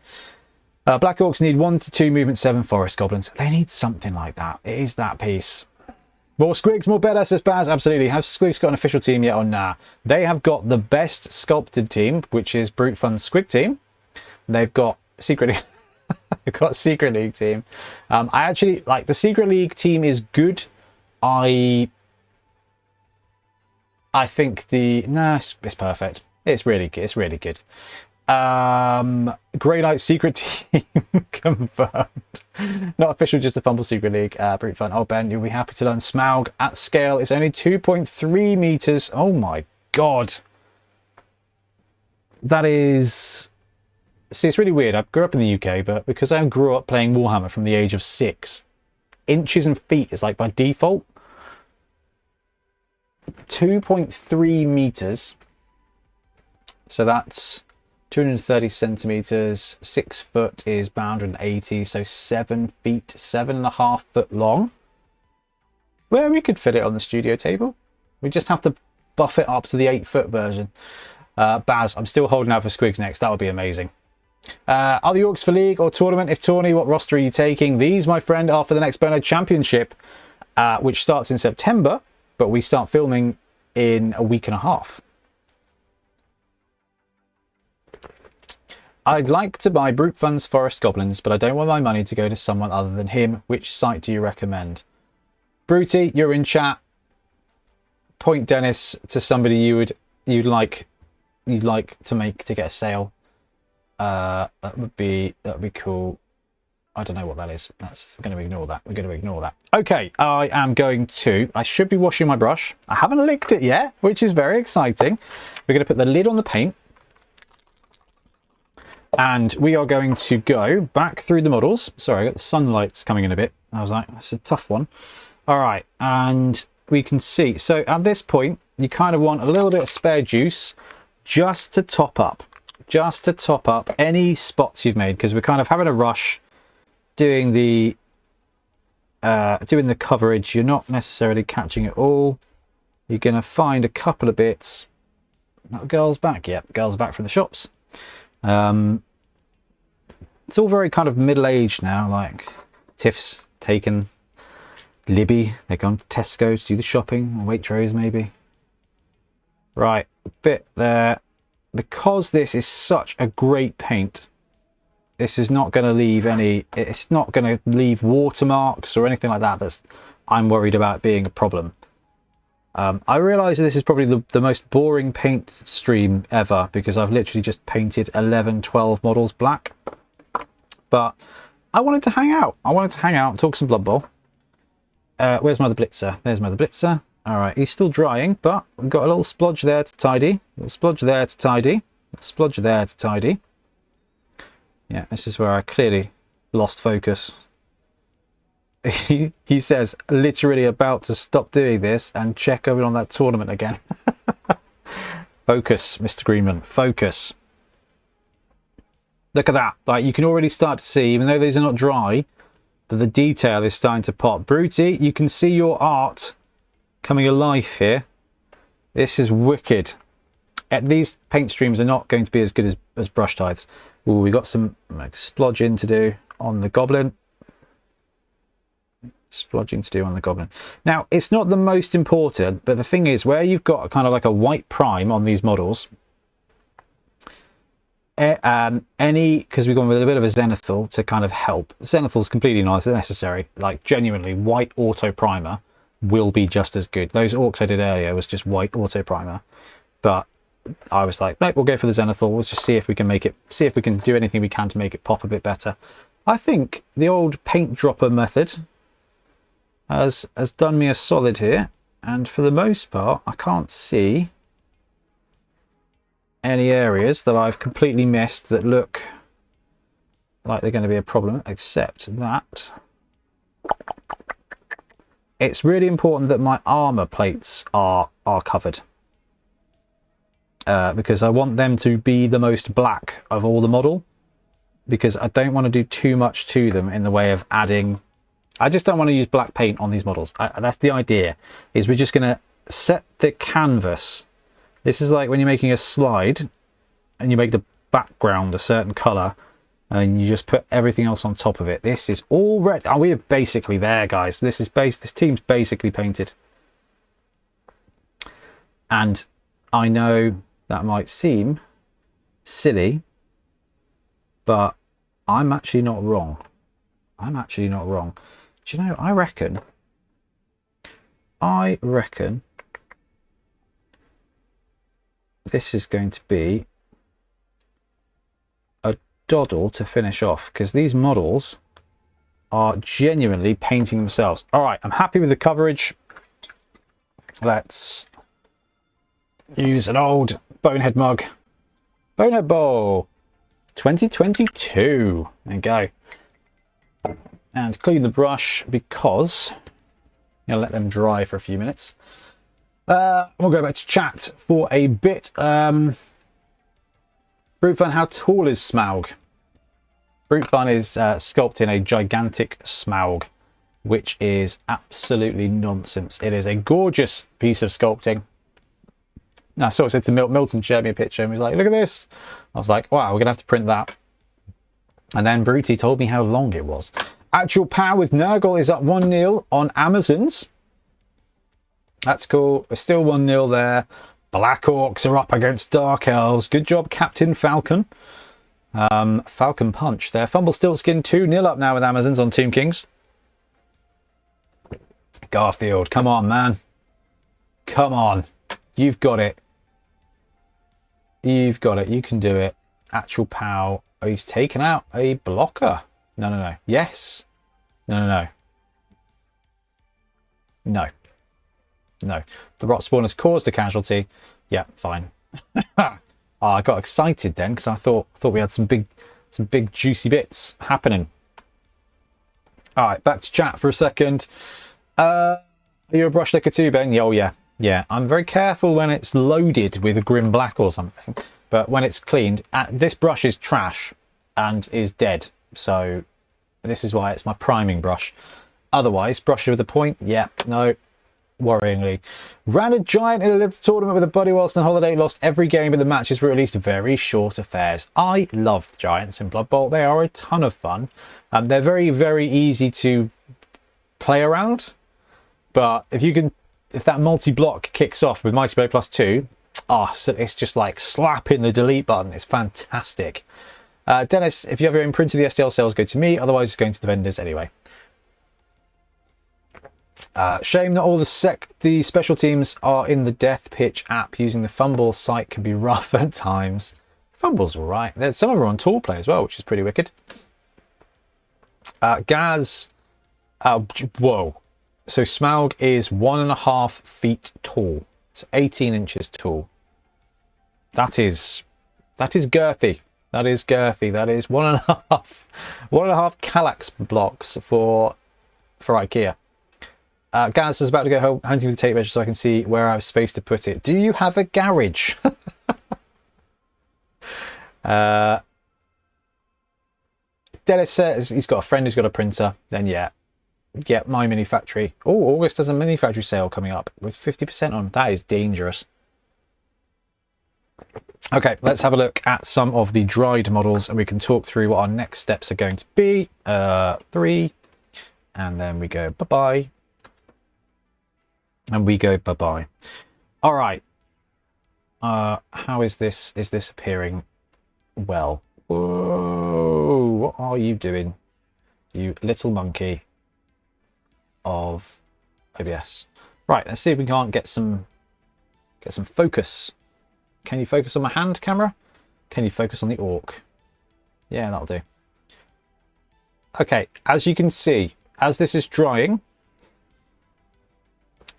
A: Black Orcs need 1-2 movement 7 forest goblins. They need something like that. It is that piece. More Squigs, more badass as Baz. Absolutely. Have Squigs got an official team yet or nah? They have got the best sculpted team, which is Brute Fun's Squig team. They've got Secret they've got Secret League team. I actually like the Secret League team is good. I think it's perfect. It's really good. Grey Knight Secret team confirmed. Not official, just a Fumble Secret League. Brute Fun. Oh, Ben, you'll be happy to learn Smaug at scale. It's only 2.3 meters. Oh my god. That is... See, it's really weird. I grew up in the UK, but because I grew up playing Warhammer from the age of 6, inches and feet is like by default. 2.3 meters. So that's 230 centimeters. 6 foot is 180, so 7 feet, 7.5 foot long. Well, we could fit it on the studio table. We just have to buff it up to the 8-foot version. Baz, I'm still holding out for Squigs next. That would be amazing. Are the Orcs for League or Tournament? If Tourney, what roster are you taking? These, my friend, are for the next Bonehead Championship, which starts in September, but we start filming in a week and a half. I'd like to buy Brute Fun's Forest Goblins, but I don't want my money to go to someone other than him. Which site do you recommend? Bruty, you're in chat. Point Dennis to somebody you'd like to get a sale. That would be cool. I don't know what that is. We're going to ignore that. We're going to ignore that. Okay, I should be washing my brush. I haven't licked it yet, which is very exciting. We're going to put the lid on the paint. And we are going to go back through the models. Sorry, I got the sunlight's coming in a bit. I was like, that's a tough one. All right, and we can see. So at this point, you kind of want a little bit of spare juice just to top up. Just to top up any spots you've made, because we're kind of having a rush doing the coverage. You're not necessarily catching it all. You're going to find a couple of bits. That girl's back. Yep, girl's back from the shops. It's all very kind of middle-aged now, like Tiff's taken Libby, they're going to Tesco to do the shopping, or Waitrose maybe. Right, a bit there. Because this is such a great paint, this is not going to leave it's not going to leave watermarks or anything like that I'm worried about being a problem. I realise this is probably the most boring paint stream ever, because I've literally just painted 11, 12 models black. But I wanted to hang out. I wanted to hang out and talk some Blood Bowl. Where's my other Blitzer? There's my other Blitzer. All right, he's still drying, but we've got a little splodge there to tidy. A little splodge there to tidy. A little splodge there to tidy. Yeah, this is where I clearly lost focus. He says, literally about to stop doing this and check over on that tournament again. Focus, Mr. Greenman, focus. Look at that. Like, you can already start to see, even though these are not dry, that the detail is starting to pop. Bruty, you can see your art coming alive here. This is wicked. These paint streams are not going to be as good as brush tithes. Ooh, we got some like splodging to do on the goblin. Splodging to do on the goblin. Now, it's not the most important, but the thing is, where you've got kind of like a white prime on these models, because we've gone with a bit of a zenithal to kind of help. Zenithal is completely not necessary. Like, genuinely, white auto primer will be just as good. Those orcs I did earlier was just white auto primer, but I was like, nope, we'll go for the zenithal. Let's just see if we can make it, see if we can do anything we can to make it pop a bit better. I think the old paint dropper method has done me a solid here, and for the most part I can't see any areas that I've completely missed that look like they're going to be a problem, except that it's really important that my armor plates are covered, because I want them to be the most black of all the model, because I don't want to do too much to them in the way of adding. I just don't want to use black paint on these models. That's the idea, is we're just going to set the canvas. This is like when you're making a slide and you make the background a certain color and you just put everything else on top of it. This is all red. Oh, we're basically there, guys. This team's basically painted. And I know that might seem silly, but I'm actually not wrong. I'm actually not wrong. Do you know, I reckon this is going to be a doddle to finish off, because these models are genuinely painting themselves. All right, I'm happy with the coverage. Let's use an old Bonehead mug. Bonehead Bowl 2022. There you go. And clean the brush, because I'll let them dry for a few minutes. We'll go back to chat for a bit. Brute Fun, how tall is Smaug? Brute Fun is sculpting a gigantic Smaug, which is absolutely nonsense. It is a gorgeous piece of sculpting. I sort of said to Milton, shared me a picture, and he was like, look at this. I was like, wow, we're going to have to print that. And then Brutey told me how long it was. Actual Power with Nurgle is up 1-0 on Amazons. That's cool. We're still 1-0 there. Black Orcs are up against Dark Elves. Good job, Captain Falcon. Falcon Punch there. Fumble Stillskin 2-0 up now with Amazons on Tomb Kings. Garfield, come on, man. Come on. You've got it. You've got it. You can do it. Actual Pow. Oh, he's taken out a blocker. No, no, no. Yes. No, no, no. No. No. The rot spawn has caused a casualty. Yeah, fine. Oh, I got excited then, because I thought we had some big juicy bits happening. All right, back to chat for a second. Are you a brush licker too, Ben? Yeah, oh yeah. Yeah, I'm very careful when it's loaded with a Grim Black or something, but when it's cleaned, this brush is trash and is dead. So this is why it's my priming brush. Otherwise, brush with a point, yeah, no, worryingly. Ran a giant in a little tournament with a buddy whilst on holiday, lost every game, but the matches were at least very short affairs. I love giants in Blood Bowl. They are a ton of fun. They're very, very easy to play around, but if that multi-block kicks off with Mighty Blow +2, so it's just like slapping the delete button. It's fantastic. Dennis, if you have your own print of the STL sales, go to me. Otherwise, it's going to the vendors anyway. Shame that all the special teams are in the Death Pitch app. Using the Fumble site can be rough at times. Fumble's all right. Some of them are on tall play as well, which is pretty wicked. Gaz, whoa. So Smaug is 1.5 feet tall. So 18 inches tall. That is girthy. That is girthy. That is 1.5 Kallax blocks for IKEA. Gaz is about to go hunting with the tape measure so I can see where I was supposed to put it. Do you have a garage? Dennis says he's got a friend who's got a printer. Then yeah, get my mini factory. Oh, August has a mini factory sale coming up with 50% on. That is dangerous. Okay, let's have a look at some of the dried models and we can talk through what our next steps are going to be. 3, and then we go bye-bye. And we go bye-bye. All right. How is this? Is this appearing well? Whoa, what are you doing? You little monkey of OBS. Right, let's see if we can't get some focus. Can you focus on my hand camera? Can you focus on the orc? Yeah, that'll do. Okay, as you can see, as this is drying,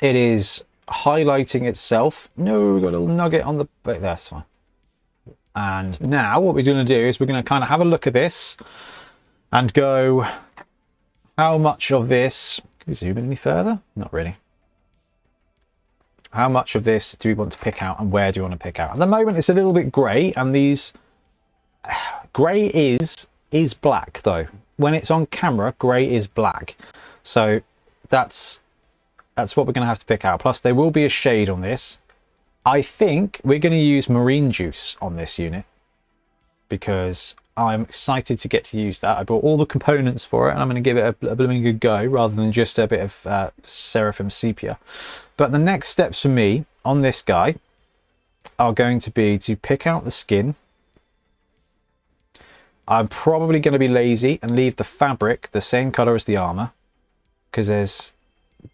A: it is highlighting itself. No, we've got a little nugget on the... But that's fine. And now what we're going to do is we're going to kind of have a look at this and go, how much of this... Can we zoom in any further? Not really. How much of this do we want to pick out and where do you want to pick out? At the moment, it's a little bit grey, and these... Grey is black, though. When it's on camera, grey is black. So that's what we're going to have to pick out. Plus, there will be a shade on this. I think we're going to use marine juice on this unit because I'm excited to get to use that. I bought all the components for it, and I'm going to give it a blooming good go rather than just a bit of Seraphim Sepia. But the next steps for me on this guy are going to be to pick out the skin. I'm probably going to be lazy and leave the fabric the same color as the armor because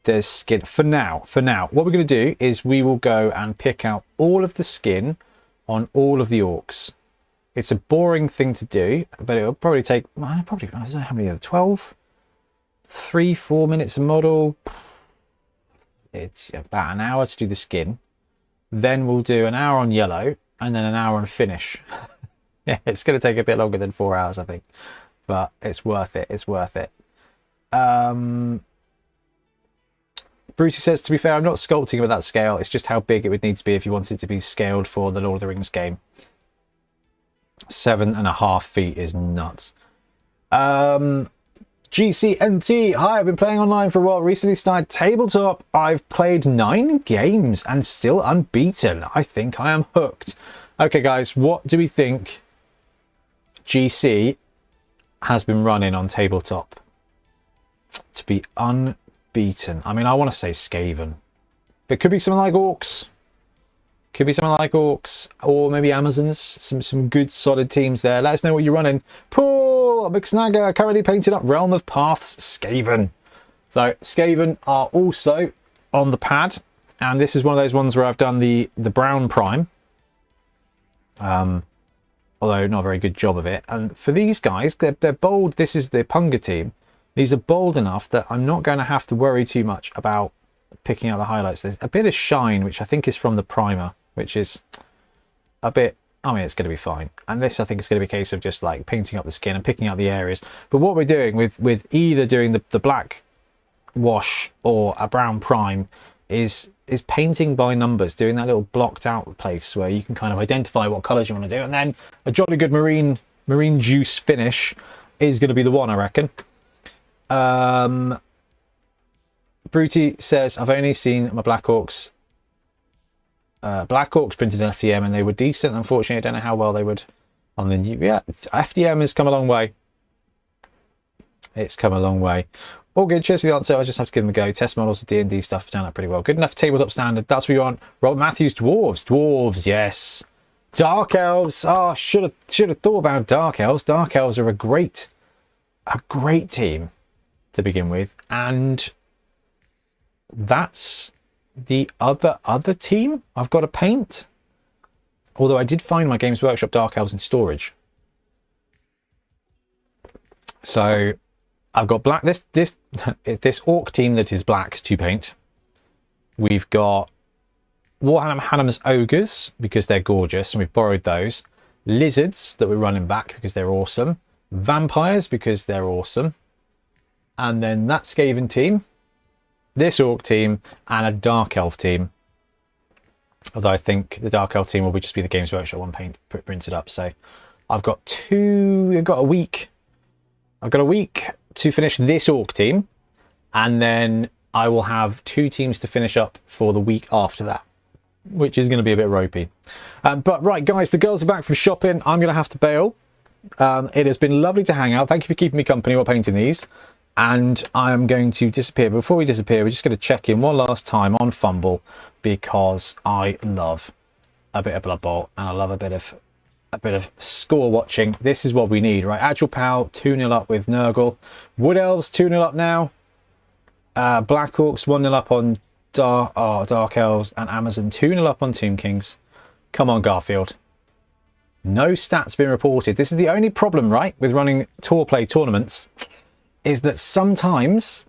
A: there's skin for now. What we're going to do is we will go and pick out all of the skin on all of the orcs. It's a boring thing to do, but it'll probably take I don't know how many, 12, 3-4 minutes a model. It's about an hour to do the skin. Then we'll do an hour on yellow and then an hour on finish. Yeah, it's going to take a bit longer than 4 hours, I think, but it's worth it. It's worth it. Brucey says, to be fair, I'm not sculpting with that scale. It's just how big it would need to be if you wanted to be scaled for the Lord of the Rings game. 7.5 feet is nuts. GCNT, hi, I've been playing online for a while. Recently started tabletop. I've played 9 games and still unbeaten. I think I am hooked. Okay, guys, what do we think GC has been running on tabletop to be unbeaten? I mean, I want to say Skaven. But it could be something like Orcs. Could be something like Orcs. Or maybe Amazons. Some good solid teams there. Let us know what you're running. Paul McSnagger currently painted up Realm of Paths Skaven. So Skaven are also on the pad. And this is one of those ones where I've done the brown prime. Although not a very good job of it. And for these guys, they're bold. This is the Punga team. These are bold enough that I'm not going to have to worry too much about picking out the highlights. There's a bit of shine, which I think is from the primer, which is a bit, I mean, it's going to be fine. And this, I think, is going to be a case of just like painting up the skin and picking out the areas. But what we're doing with either doing the black wash or a brown prime is painting by numbers, doing that little blocked out place where you can kind of identify what colors you want to do. And then a jolly good marine juice finish is going to be the one, I reckon. Bruty says, I've only seen my Black Orcs printed in FDM and they were decent. Unfortunately, I don't know how well they would on the new. Yeah, FDM has come a long way. It's come a long way. All good, cheers for the answer. I just have to give them a go. Test models of D&D stuff turned out pretty well. Good enough for tabletop standard. That's what you want. Robert Matthews, dwarves, yes. Dark elves. Oh, should have thought about dark elves. Dark elves are a great team to begin with, and that's the other team I've got to paint. Although I did find my Games Workshop Dark Elves in storage, so I've got black this orc team that is black to paint. We've got Warhammer Hanham's Ogres because they're gorgeous and we've borrowed those. Lizards that we're running back because they're awesome. Vampires because they're awesome. And then that Skaven team, this orc team, and a dark elf team. Although I think the dark elf team will just be the Games Workshop one printed up. So I've got a week. I've got a week to finish this orc team, and then I will have 2 teams to finish up for the week after that. which is going to be a bit ropey. But right, guys, the girls are back from shopping. I'm going to have to bail. It has been lovely to hang out. Thank you for keeping me company while painting these. And I am going to disappear. Before we disappear, we're just going to check in one last time on Fumble, because I love a bit of Blood Bowl and I love a bit of score watching. This is what we need, right? Actual Pow 2-0 up with Nurgle. Wood Elves 2-0 up now. Black Orcs 1-0 up on Dark Elves, and Amazon 2-0 up on Tomb Kings. Come on, Garfield. No stats been reported. This is the only problem, right, with running tour play tournaments, is that sometimes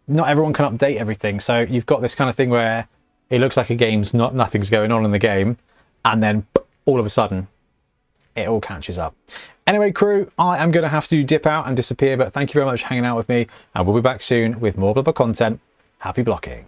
A: not everyone can update everything. So you've got this kind of thing where it looks like a game's nothing's going on in the game, and then all of a sudden it all catches up. Anyway, crew, I am going to have to dip out and disappear, but thank you very much for hanging out with me, and we'll be back soon with more Blood Bowl content. Happy blocking.